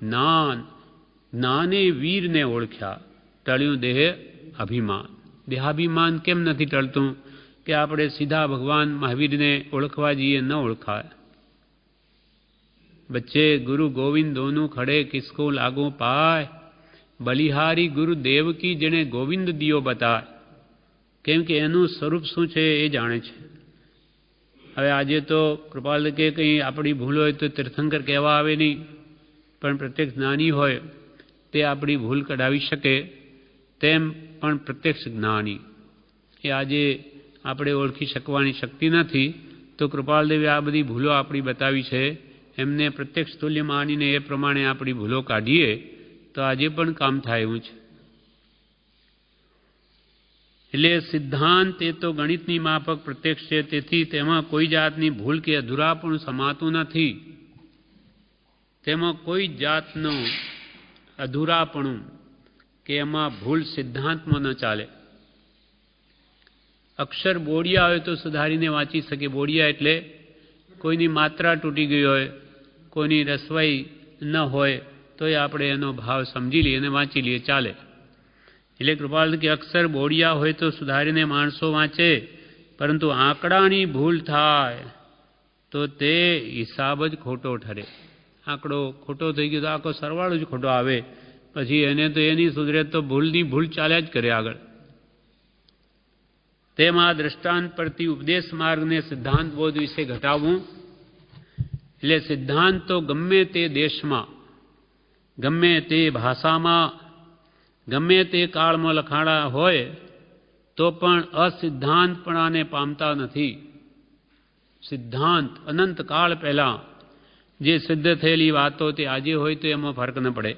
જ્ઞાન. જ્ઞાને વીરને ઓળખ્યા, ટળ્યું દેહ અભિમાન. દેહાભિમાન કેમ નથી ટળતું? કે આપણે સીધા ભગવાન મહાવીરને ઓળખવા જઈએ, ન ઓળખાય. બચ્ચે ગુરુ ગોવિંદ દોનું ખડે કિસકો લાગો પાય, બલિહારી ગુરુ દેવ કી જેણે ગોવિંદ દિયો બતાય. કેમ કે એનું સ્વરૂપ શું છે એ જાણે છે. હવે આજે તો કૃપાલ કે કંઈ આપણી ભૂલ હોય તો તીર્થંકર કહેવા આવે નહીં, પણ પ્રત્યક્ષ જ્ઞાની હોય તે આપણી ભૂલ કઢાવી શકે. તેમ પણ પ્રત્યક્ષ જ્ઞાની એ આજે આપણે ઓળખી શકવાની શક્તિ નથી. તો કૃપાલદેવે આ બધી ભૂલો આપણી બતાવી છે. એમને પ્રત્યક્ષ તુલ્ય માનીને એ પ્રમાણે આપણી ભૂલો કાઢીએ તો આજે પણ કામ થાય એવું છે. એટલે સિદ્ધાંત એ તો ગણિતની માફક પ્રત્યક્ષ છે, તેથી તેમાં કોઈ જાતની ભૂલ કે અધૂરાપણું સમાતું નથી. તેમાં કોઈ જાતનું અધૂરાપણું કે એમાં ભૂલ સિદ્ધાંતમાં ન ચાલે. અક્ષર બોડિયા હોય તો સુધારીને વાંચી શકે. બોડિયા એટલે કોઈની માત્રા તૂટી ગઈ હોય, કોઈની રસવાઈ ન હોય તોય આપણે એનો ભાવ સમજી લઈએ અને વાંચી લઈએ, ચાલે. એટલે કૃપાલ કે અક્ષર બોડિયા હોય તો સુધારીને માણસો વાંચે, પરંતુ આંકડાની ભૂલ થાય તો તે હિસાબ જ ખોટો ઠરે. આંકડો ખોટો થઈ ગયો તો આખો સરવાળો જ ખોટો આવે. પછી એને તો એની સુધરે તો ભૂલની ભૂલ ચાલ્યા જ કરે આગળ. તેમાં દ્રષ્ટાંત પરથી ઉપદેશ માર્ગને સિદ્ધાંત બોધ વિશે ઘટાડવું. એટલે સિદ્ધાંત તો ગમે તે દેશમાં, ગમે તે ભાષામાં, ગમે તે કાળમાં લખાણા હોય તો પણ અસિદ્ધાંતપણાને પામતા નથી. સિદ્ધાંત અનંત કાળ પહેલાં જે સિદ્ધ થયેલી વાતો તે આજે હોય તો એમાં ફરક ન પડે.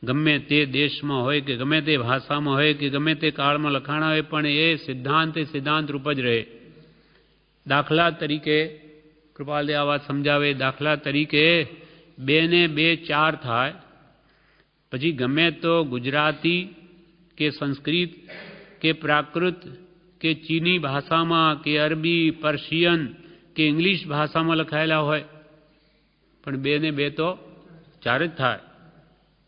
ગમે તે દેશમાં હોય કે ગમે તે ભાષામાં હોય કે ગમે તે કાળમાં લખાણા હોય, પણ એ સિદ્ધાંત રૂપ જ રહે. દાખલા તરીકે કૃપાલદે આ વાત સમજાવે. દાખલા તરીકે 2 ને 2 4 થાય. પછી ગમે તો ગુજરાતી કે સંસ્કૃત કે પ્રાકૃત કે ચીની ભાષામાં કે અરબી, પર્શિયન કે ઇંગ્લિશ ભાષામાં લખાયેલા હોય, પણ 2 ને 2 તો 4 જ થાય.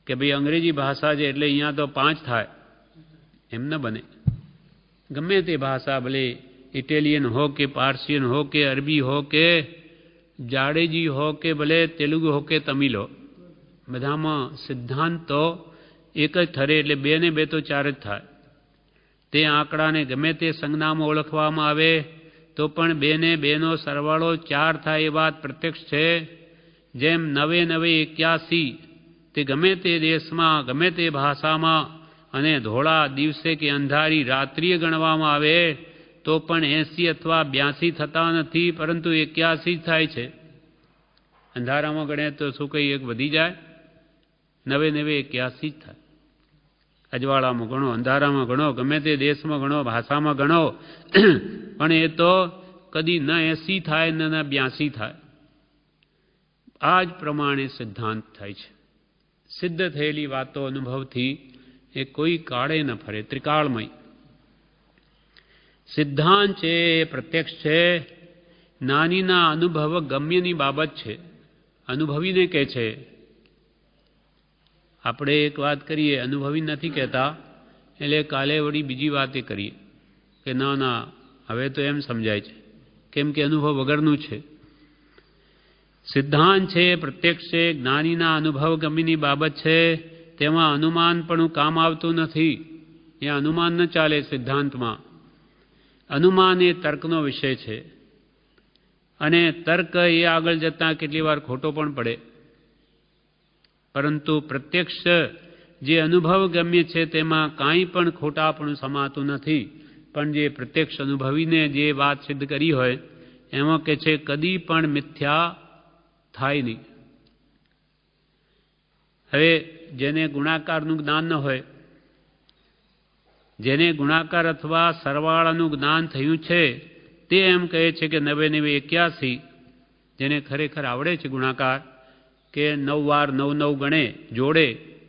કે ભાઈ અંગ્રેજી ભાષા છે એટલે અહીંયા તો 5 થાય. એમ ન બને. ગમે તે ભાષા, ભલે ઇટાલિયન હો કે પાર્સિયન હો કે અરબી હો કે જાડેજી હો કે ભલે તેલુગુ હો કે તમિલ હો, બધામાં સિદ્ધાંત તો એક જ ઠરે, એટલે 2 ને 2 તો 4 જ થાય. તે આંકડાને ગમે તે સંજ્ઞામાં ઓળખવામાં આવે તો પણ 2 ને 2 નો સરવાળો 4 થાય એ વાત પ્રત્યક્ષ છે. જેમ 9 9 81 તે ગમે તે દેશમાં ગમે તે ભાષામાં અને ધોળા દિવસે કે અંધારી રાત્રિએ ગણવામાં આવે તો પણ 80 અથવા 82 થતા નથી, પરંતુ 81 થાય છે. અંધારામાં ગણે તો શું કંઈ એક વધી જાય? 9 9 81 જ થાય. અજવાળામાં ગણો, અંધારામાં ગણો, ગમે તે દેશમાં ગણો, ભાષામાં ગણો, પણ એ તો કદી ન 80 થાય ન 82 થાય. આ જ પ્રમાણે સિદ્ધાંત થાય છે. સિદ્ધ થયેલી વાતો અનુભવથી એ કોઈ કાળે ન ફરે, ત્રિકાળમય. સિદ્ધાંત છે એ પ્રત્યક્ષ છે, નાનીના અનુભવ ગમ્યની બાબત છે. અનુભવીને કહે છે. આપણે એક વાત કરીએ, અનુભવી નથી કહેતા, એટલે કાલે વળી બીજી વાત કરીએ કે ના ના હવે તો એમ સમજાય છે, કેમ કે અનુભવ વગરનું છે. સિદ્ધાંત છે પ્રત્યક્ષ છે, જ્ઞાનીના અનુભવ ગમ્યની બાબત છે. તેમાં અનુમાન પણ કામ આવતું નથી. એ અનુમાન ન ચાલે સિદ્ધાંતમાં. અનુમાન એ તર્કનો વિષય છે, અને તર્ક એ આગળ જતાં કેટલી વાર ખોટો પણ પડે. પરંતુ પ્રત્યક્ષ જે અનુભવ ગમ્ય છે તેમાં કાંઈ પણ ખોટાપણું સમાતું નથી. પણ જે પ્રત્યક્ષ અનુભવીને જે વાત સિદ્ધ કરી હોય એમાં કે છે કદી પણ મિથ્યા થાય નહીં. હવે જેને ગુણાકારનું જ્ઞાન ન હોય, જેને ગુણાકાર અથવા સરવાળાનું જ્ઞાન થયું છે, તે એમ કહે છે કે 9 9 81, જેને ખરેખર આવડે છે ગુણાકાર, કે 9 વાર 9 9 ગણે જોડે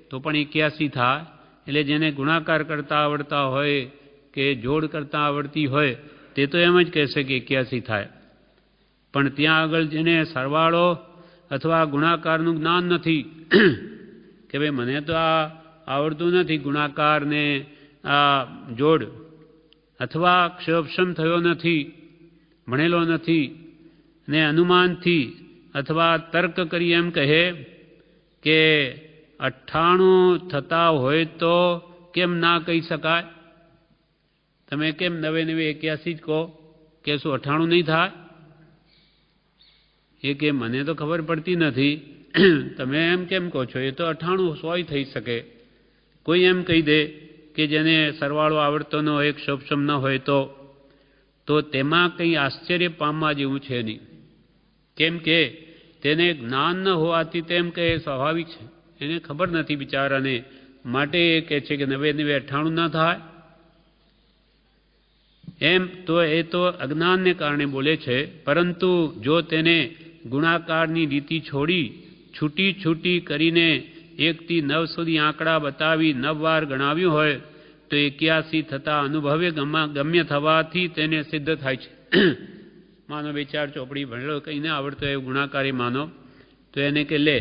તો પણ 81 થાય. એટલે જેને ગુણાકાર કરતા આવડતા હોય કે જોડ કરતા આવડતી હોય તે તો એમ જ કહેશે કે 81 થાય. પણ ત્યાં આગળ જેને સરવાળો અથવા ગુણાકારનું જ્ઞાન નથી કે ભાઈ મને તો આ આવડતું નથી, ગુણાકાર ને આ જોડ, અથવા ક્ષયોપશમ થયો નથી, ભણેલો નથી, ને અનુમાનથી અથવા તર્ક કરી એમ કહે કે 98 થતા હોય તો કેમ ના કહી શકાય? તમે કેમ 9 9 81 જ કહો, કે શું 98 નહીં થાય? એ કે મને તો ખબર પડતી નથી, તમે એમ કેમ કહો છો? એ તો 98 100 થઈ શકે. કોઈ એમ કહી દે કે જેને સરવાળો આવડતો ન હોય, ક્ષોપશમ ન હોય તો તેમાં કંઈ આશ્ચર્ય પામવા જેવું છે નહીં. કેમ કે તેને જ્ઞાન ન હોવાથી તેમ કે સ્વાભાવિક છે, એને ખબર નથી બિચારાને, માટે એ કહે છે કે 9 9 98 ન થાય. એમ તો એ તો અજ્ઞાનને કારણે બોલે છે. પરંતુ જો તેને ગુણાકારની રીતિ છોડી છૂટી છૂટી કરીને 1 થી 9 સુધી આંકડા બતાવી 9 વાર ગણાવ્યું હોય તો 81 થતા અનુભવે ગમ્ય થવાથી તેને સિદ્ધ થાય છે. માનો 2 4 ચોપડી ભણેલો, કંઈ ના આવડતો એ ગુણાકારી માનો, તો એને કે લે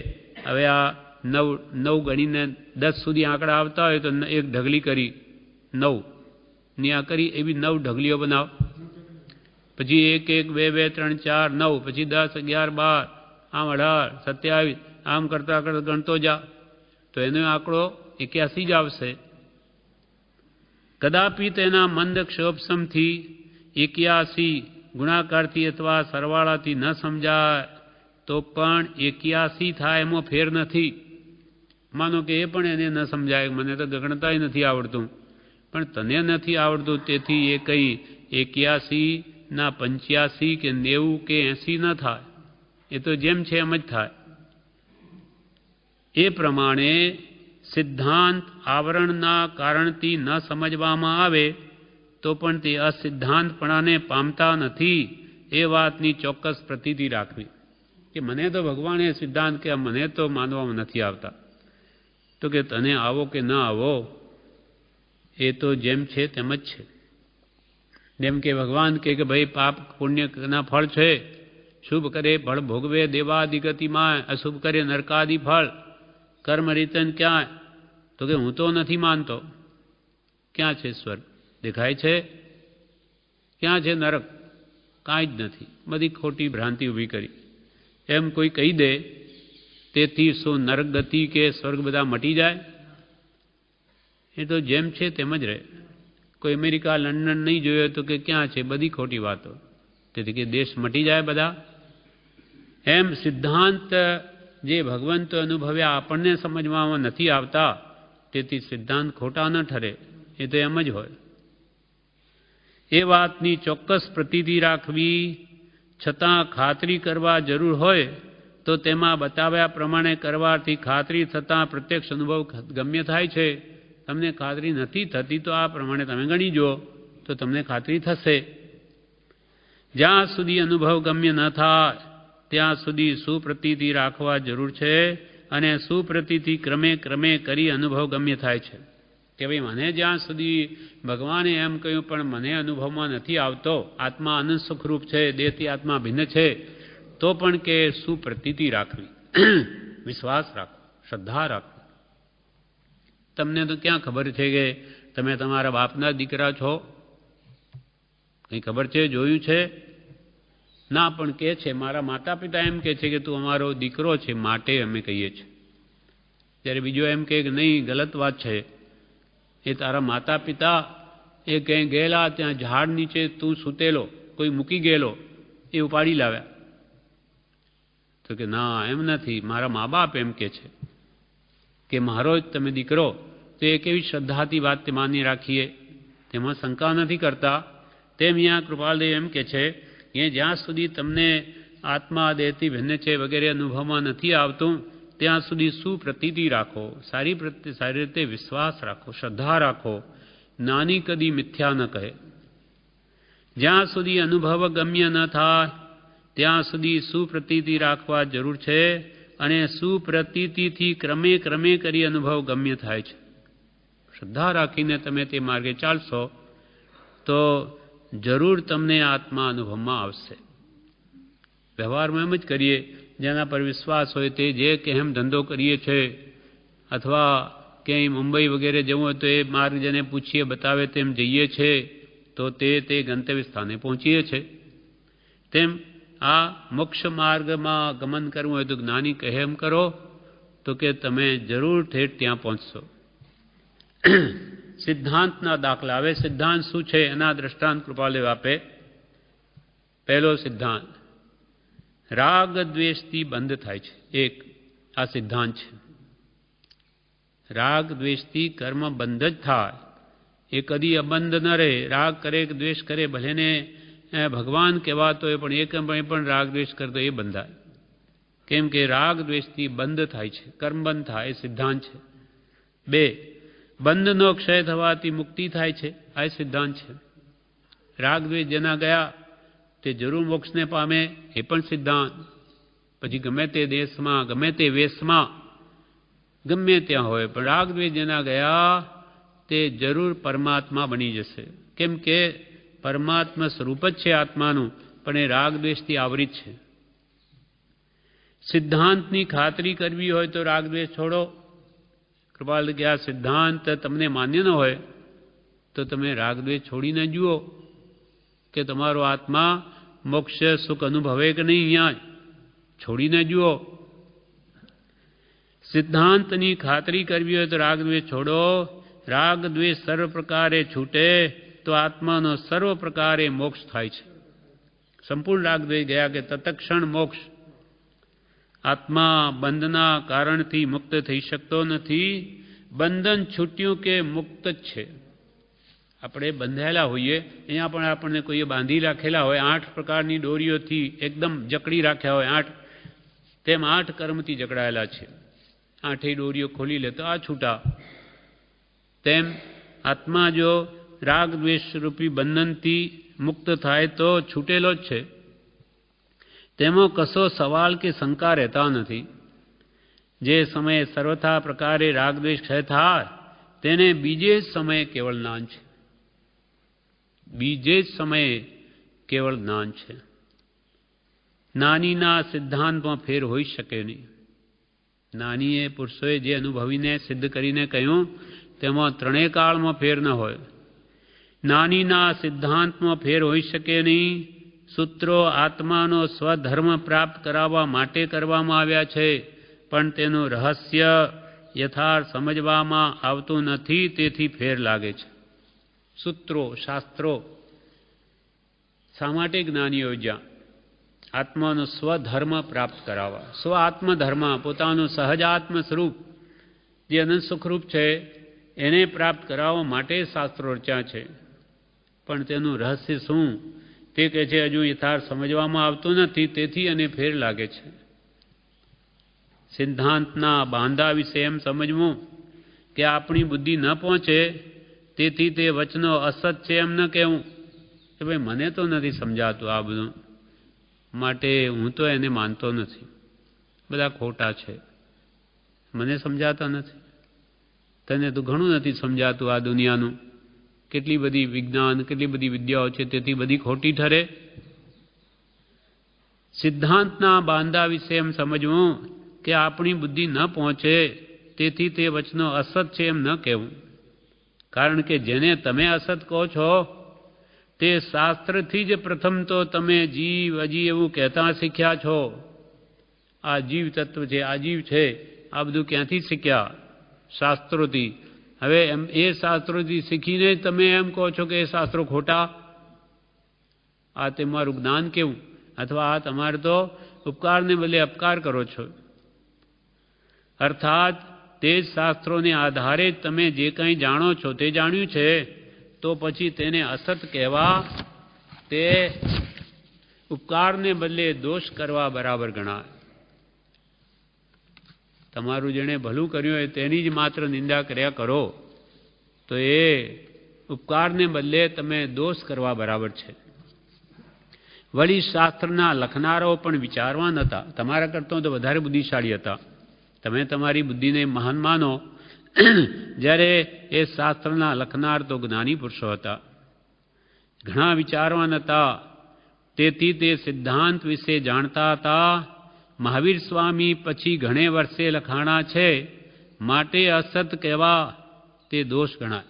હવે આ 9 9 ગણીને 10 સુધી આંકડા આવતા હોય તો એક ઢગલી કરી 9 ની આ કરી, એવી 9 ઢગલીઓ બનાવ. પછી 1 1 2 2 3 4 9, પછી 10 11 12, આમ 18 27, આમ કરતા કરતા ગણતો જા તો એનો આંકડો 81 જ આવશે. કદાપી તેના મંદ ક્ષોભસમથી 81 ગુણાકારથી અથવા સરવાળાથી ન સમજાય તો પણ 81 થાય એમાં ફેર નથી. માનો કે એ પણ એને ન સમજાય, મને તો ગણતાય નથી આવડતું, પણ તને નથી આવડતું તેથી એ કંઈ 81 ના 85 કે 90 કે 80 ન થાય. એ તો જેમ છે એમ જ થાય. એ પ્રમાણે સિદ્ધાંત આવરણના કારણથી ન સમજવામાં આવે તો પણ તે અસિદ્ધાંતપણાને પામતા નથી. એ વાતની ચોક્કસ પ્રતીતિ રાખવી કે મને તો ભગવાને સિદ્ધાંત કે મને તો માનવામાં નથી આવતા. તો કે તને આવો કે ન આવો એ તો જેમ છે તેમ જ છે. જેમ કે ભગવાન કહે કે ભાઈ પાપ પુણ્યના ફળ છે, શુભ કરે ફળ ભોગવે દેવાદિગતિમાં, અશુભ કરે નરકાદિ ફળ, કર્મ રીતન ક્યાં? તો કે હું તો નથી માનતો. ક્યાં છે સ્વર્ગ? દેખાય છે? ક્યાં છે નરક? કાંઈ જ નથી. બધી ખોટી ભ્રાંતિ ઊભી કરી. એમ કોઈ કહી દે તેથી શું નરક ગતિ કે સ્વર્ગ બધા મટી જાય? એ તો જેમ છે તેમ જ રહે. કોઈ અમેરિકા લંડન નહીં જોયો તો કે ક્યાં છે? બધી ખોટી વાતો. તેથી કે દેશ મટી જાય બધા? એમ સિદ્ધાંત જે ભગવંતો અનુભવ્યા આપણને સમજવામાં નથી આવતા, તેથી સિદ્ધાંત ખોટા ન ઠરે. એ તો એમ જ હોય. એ વાતની ચોક્કસ પ્રતીતિ રાખવી છતાં ખાતરી કરવા જરૂર હોય તો તેમાં બતાવ્યા પ્રમાણે કરવાથી ખાતરી થતાં પ્રત્યક્ષ અનુભવ ગમ્ય થાય છે. તમને ખાતરી નથી થતી તો આ પ્રમાણે તમે ગણી જુઓ તો તમને ખાતરી થશે. જ્યાં સુધી અનુભવ ગમ્ય ન થાય ત્યાં સુધી સુપ્રતીતિ રાખવા જરૂર છે, અને સુપ્રતીતિ ક્રમે ક્રમે કરી અનુભવ ગમ્ય થાય છે. કે ભાઈ મને જ્યાં સુધી ભગવાને એમ કહ્યું પણ મને અનુભવમાં નથી આવતો, આત્મા અનંત સુખરૂપ છે, દેહથી આત્મા ભિન્ન છે, તો પણ કે સુપ્રતીતિ રાખવી, વિશ્વાસ રાખવો, શ્રદ્ધા રાખવી. તમને તો ક્યાં ખબર છે કે તમે તમારા બાપના દીકરા છો? કંઈ ખબર છે? જોયું છે? ના, પણ કહે છે મારા માતા પિતા એમ કહે છે કે તું અમારો દીકરો છે માટે અમે કહીએ છીએ. ત્યારે બીજો એમ કહે કે નહીં, ગલત વાત છે. એ તારા માતા પિતા એ ક્યાંય ગયેલા, ત્યાં ઝાડ નીચે તું સૂતેલો, કોઈ મૂકી ગયેલો, એ ઉપાડી લાવ્યા. તો કે ના, એમ નથી, મારા મા બાપ એમ કહે છે કે મારો જ તમે દીકરો. તો એ કેવી શ્રદ્ધાથી વાત તે માની રાખીએ, તેમાં શંકા નથી કરતા. તેમ અહીંયા કૃપાલદેવ એમ કહે છે કે જ્યાં સુધી તમને આત્મા દેહથી ભિન્ન છે વગેરે અનુભવમાં નથી આવતું ત્યાં સુધી સુપ્રતીતિ રાખો, સારી રીતે વિશ્વાસ રાખો, શ્રદ્ધા રાખો. નાની કદી મિથ્યા ન કહે. જ્યાં સુધી અનુભવ ગમ્ય ન થાય ત્યાં સુધી સુપ્રતીતિ રાખવા જરૂર છે, અને સુપ્રતીતિથી ક્રમે ક્રમે કરી અનુભવ ગમ્ય થાય છે. શ્રદ્ધા રાખીને તમે તે માર્ગે ચાલશો તો જરૂર તમને આત્મા અનુભવમાં આવશે. વ્યવહારમાં એમ જ કરીએ, જેના પર વિશ્વાસ હોય તે જે કે એમ ધંધો કરીએ છીએ, અથવા ક્યાંય મુંબઈ વગેરે જવું હોય તો એ માર્ગ જેને પૂછીએ બતાવે તેમ જઈએ છીએ તો તે ગંતવ્ય સ્થાને પહોંચીએ છીએ. તેમ આ મોક્ષ માર્ગમાં ગમન કરવું હોય તો જ્ઞાની કહે એમ કરો તો કે તમે જરૂર ઠેઠ ત્યાં પહોંચશો. સિદ્ધાંતના દાખલા. હવે સિદ્ધાંત શું છે એના દ્રષ્ટાંત કૃપાલદેવ આપે. પહેલો સિદ્ધાંત, રાગ દ્વેષથી બંધ થાય છે. એક આ સિદ્ધાંત છે. રાગ દ્વેષથી કર્મ બંધ જ થાય, એ કદી અબંધ ન રહે. રાગ કરે કે દ્વેષ કરે, ભલેને ભગવાન કહેવાતો હોય પણ એ પણ રાગ દ્વેષ કરતો એ બંધાય. કેમ કે રાગ દ્વેષથી બંધ થાય છે, કર્મ બંધ થાય, એ સિદ્ધાંત છે. બે, બંધનો ક્ષય થવાથી મુક્તિ થાય છે, આ સિદ્ધાંત છે. રાગ દ્વેષ જેના ગયા તે જરૂર મોક્ષને પામે, એ પણ સિદ્ધાંત. પછી ગમે તે દેશમાં, ગમે તે વેશમાં, ગમે ત્યાં હોય, પણ રાગ દ્વેષ જેના ગયા તે જરૂર પરમાત્મા બની જશે. કેમ કે પરમાત્મા સ્વરૂપ જ છે આત્માનું, પણ એ રાગ દ્વેષથી આવરિત છે. સિદ્ધાંતની ખાતરી કરવી હોય તો રાગ દ્વેષ છોડો. કૃપાલ કે આ સિદ્ધાંત તમને માન્ય ન હોય તો તમે રાગ દ્વેષ છોડીને જુઓ કે તમારો આત્મા મોક્ષ સુખ અનુભવે કે નહીં. અહીંયા છોડીને જુઓ. સિદ્ધાંતની ખાતરી કરવી હોય તો રાગ દ્વેષ છોડો. રાગ દ્વેષ સર્વ પ્રકારે છૂટે તો આત્માનો સર્વ પ્રકારે મોક્ષ થાય છે. સંપૂર્ણ રાગ દ્વેષ ગયા કે તત્ક્ષણ મોક્ષ. આત્મા બંધના કારણથી મુક્ત થઈ શકતો નથી. બંધન છૂટ્યું કે મુક્ત જ છે. આપણે બંધાયેલા હોઈએ, અહીંયા પણ આપણને કોઈએ બાંધી રાખેલા હોય 8 પ્રકારની દોરીઓથી એકદમ જકડી રાખ્યા હોય, 8 તેમ 8 કર્મથી જકડાયેલા છે. 8 દોરીઓ ખોલી લે તો આ છૂટા. તેમ આત્મા જો રાગ દ્વેષ રૂપી બંધનથી મુક્ત થાય તો છૂટેલો જ છે. તેમાં કશો સવાલ કે શંકા રહેતા નથી. જે સમયે સર્વથા પ્રકારે રાગ દ્વેષ ક્ષય થાય તેને બીજે જ સમયે કેવળ જ્ઞાન છે. બીજે જ સમયે કેવળ જ્ઞાન છે. જ્ઞાનીના સિદ્ધાંતમાં ફેર હોઈ શકે નહીં. જ્ઞાનીએ પુરુષોએ જે અનુભવીને સિદ્ધ કરીને કહ્યું તેમાં ત્રણેય કાળમાં ફેર ન હોય. જ્ઞાનીના સિદ્ધાંતમાં ફેર હોઈ શકે નહીં. સૂત્રો આત્માનો સ્વધર્મ પ્રાપ્ત કરાવવા માટે કરવામાં આવ્યા છે, પણ તેનું રહસ્ય યથાર્થ સમજવામાં આવતું નથી, તેથી ફેર લાગે છે. સૂત્રો શાસ્ત્રો શા માટે જ્ઞાનીઓ જ્યાં આત્માનો સ્વધર્મ પ્રાપ્ત કરાવવા, સ્વ આત્મધર્મ, પોતાનું સહજાત્મ સ્વરૂપ જે અનંત સુખરૂપ છે એને પ્રાપ્ત કરાવવા માટે શાસ્ત્રો રચ્યા છે. પણ તેનું રહસ્ય શું તે કહે છે હજુ યથાર્થ સમજવામાં આવતું નથી, તેથી એને ફેર લાગે છે. સિદ્ધાંતના બાંધા વિશે એમ સમજવું કે આપણી બુદ્ધિ ન પહોંચે, તેથી તે વચનો અસત છે એમ ન કહેવું કે ભાઈ મને તો નથી સમજાતું આ બધું, માટે હું તો એને માનતો નથી, બધા ખોટા છે, મને સમજાતા નથી. તને તો ઘણું નથી સમજાતું આ દુનિયાનું, કેટલી બધી વિજ્ઞાન, કેટલી બધી વિદ્યાઓ છે, તેથી બધી ખોટી ઠરે. સિદ્ધાંતના બાંધા વિશે એમ સમજવું કે આપણી બુદ્ધિ ન પહોંચે, તેથી તે વચનો અસત છે એમ ન કહેવું. કારણ કે જેને તમે અસત કહો છો તે શાસ્ત્રથી જ પ્રથમ તો તમે જીવ અજીવ એવું કહેતા શીખ્યા છો. આ જીવ તત્વ છે, આ જીવ છે, આ બધું ક્યાંથી શીખ્યા? શાસ્ત્રોથી. હવે એમ એ શાસ્ત્રોથી શીખીને તમે એમ કહો છો કે એ શાસ્ત્રો ખોટા. આ તમારું જ્ઞાન કેવું? અથવા આ તમારે તો ઉપકારને બદલે અપકાર કરો છો. અર્થાત તે જ શાસ્ત્રોને આધારે તમે જે કંઈ જાણો છો તે જાણ્યું છે, તો પછી તેને અસત કહેવા તે ઉપકારને બદલે દોષ કરવા બરાબર ગણાય. તમારું જેણે ભલું કર્યું હોય તેની જ માત્ર નિંદા કર્યા કરો તો એ ઉપકારને બદલે તમે દોષ કરવા બરાબર છે. વળી શાસ્ત્રના લખનારાઓ પણ વિચારવાન હતા, તમારા કરતાં તો વધારે બુદ્ધિશાળી હતા. તમે તમારી બુદ્ધિને મહાન માનો, જ્યારે એ શાસ્ત્રના લખનાર તો જ્ઞાની પુરુષો હતા, ઘણા વિચારવાન હતા, તેથી તે સિદ્ધાંત વિશે જાણતા હતા. મહાવીર સ્વામી પછી ઘણે વર્ષે લખાણા છે, માટે અસત કહેવા તે દોષ ગણાય.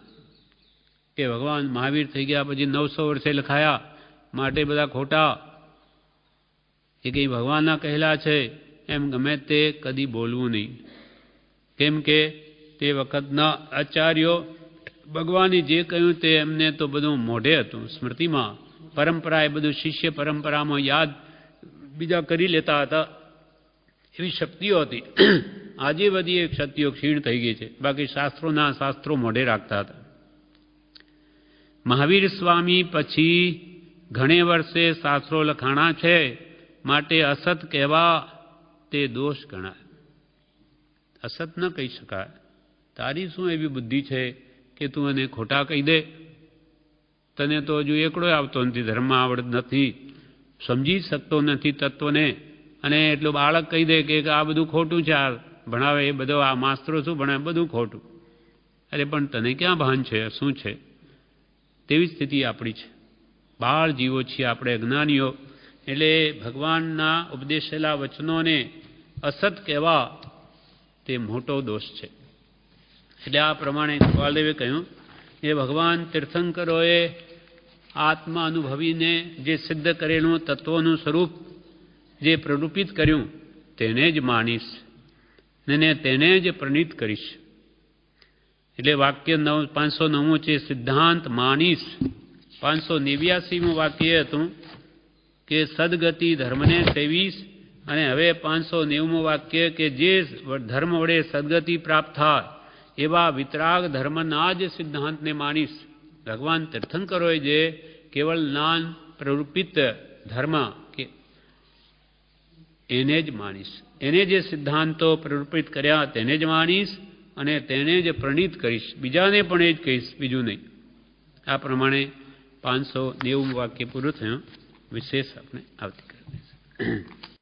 કે ભગવાન મહાવીર થઈ ગયા પછી 900 વર્ષે લખાયા, માટે બધા ખોટા. એ કંઈ ભગવાનના કહેલા છે એમ ગમે તે કદી બોલવું નહીં. કેમ કે તે વખતના આચાર્યો ભગવાને જે કહ્યું તે એમને તો બધું મોઢે હતું, સ્મૃતિમાં, પરંપરા, એ બધું શિષ્ય પરંપરામાં યાદ બીજા કરી લેતા હતા, એવી શક્તિઓ હતી. આજે બધી એ શક્તિઓ ક્ષીણ થઈ ગઈ છે, બાકી શાસ્ત્રો મોઢે રાખતા હતા. મહાવીર સ્વામી પછી ઘણે વર્ષે શાસ્ત્રો લખાણા છે, માટે અસત કહેવા તે દોષ ગણાય. અસત ન કહી શકાય. તારી શું એવી બુદ્ધિ છે કે તું એને ખોટા કહી દે? તને તો હજુ એકડો આવતો નથી, ધર્મ આવડત નથી, સમજી શકતો નથી તત્વને, અને એટલું બાળક કહી દે કે આ બધું ખોટું છે, આ ભણાવે એ બધો, આ માસ્તરો શું ભણાવે બધું ખોટું. અરે પણ તને ક્યાં ભાન છે શું છે? તેવી સ્થિતિ આપણી છે. બાળ જીવો છીએ આપણે, અજ્ઞાનીઓ. એટલે ભગવાનના ઉપદેશેલા વચનોને અસત કહેવા તે મોટો દોષ છે. એટલે આ પ્રમાણે કૃપાલદેવે કહ્યું કે ભગવાન તીર્થંકરોએ આત્મા અનુભવીને જે સિદ્ધ કરેલું તત્વોનું સ્વરૂપ જે પ્રરૂપિત કર્યું તેને જ માનીશ ને તેને જ પ્રણીત કરીશ. એટલે વાક્ય 509 છે, સિદ્ધાંત માનીશ. 589મું વાક્ય હતું કે સદગતિ ધર્મને સેવીશ, અને હવે 590મું વાક્ય કે જે ધર્મ વડે સદગતિ પ્રાપ્ત થાય એવા વિતરાગ ધર્મના જ સિદ્ધાંતને માનીશ. ભગવાન તીર્થંકરોએ જે કેવળ જ્ઞાન પ્રરૂપિત ધર્મ કે એને જ માનીશ, એને જે સિદ્ધાંતો પ્રરૂપિત કર્યા તેને જ માનીશ, અને તેને જ પ્રણીત કરીશ. બીજાને પણ એ જ કહીશ, બીજું નહીં. આ પ્રમાણે 590મું વાક્ય પૂરું થયું. વિશેષ આપણે આવતીકાલે.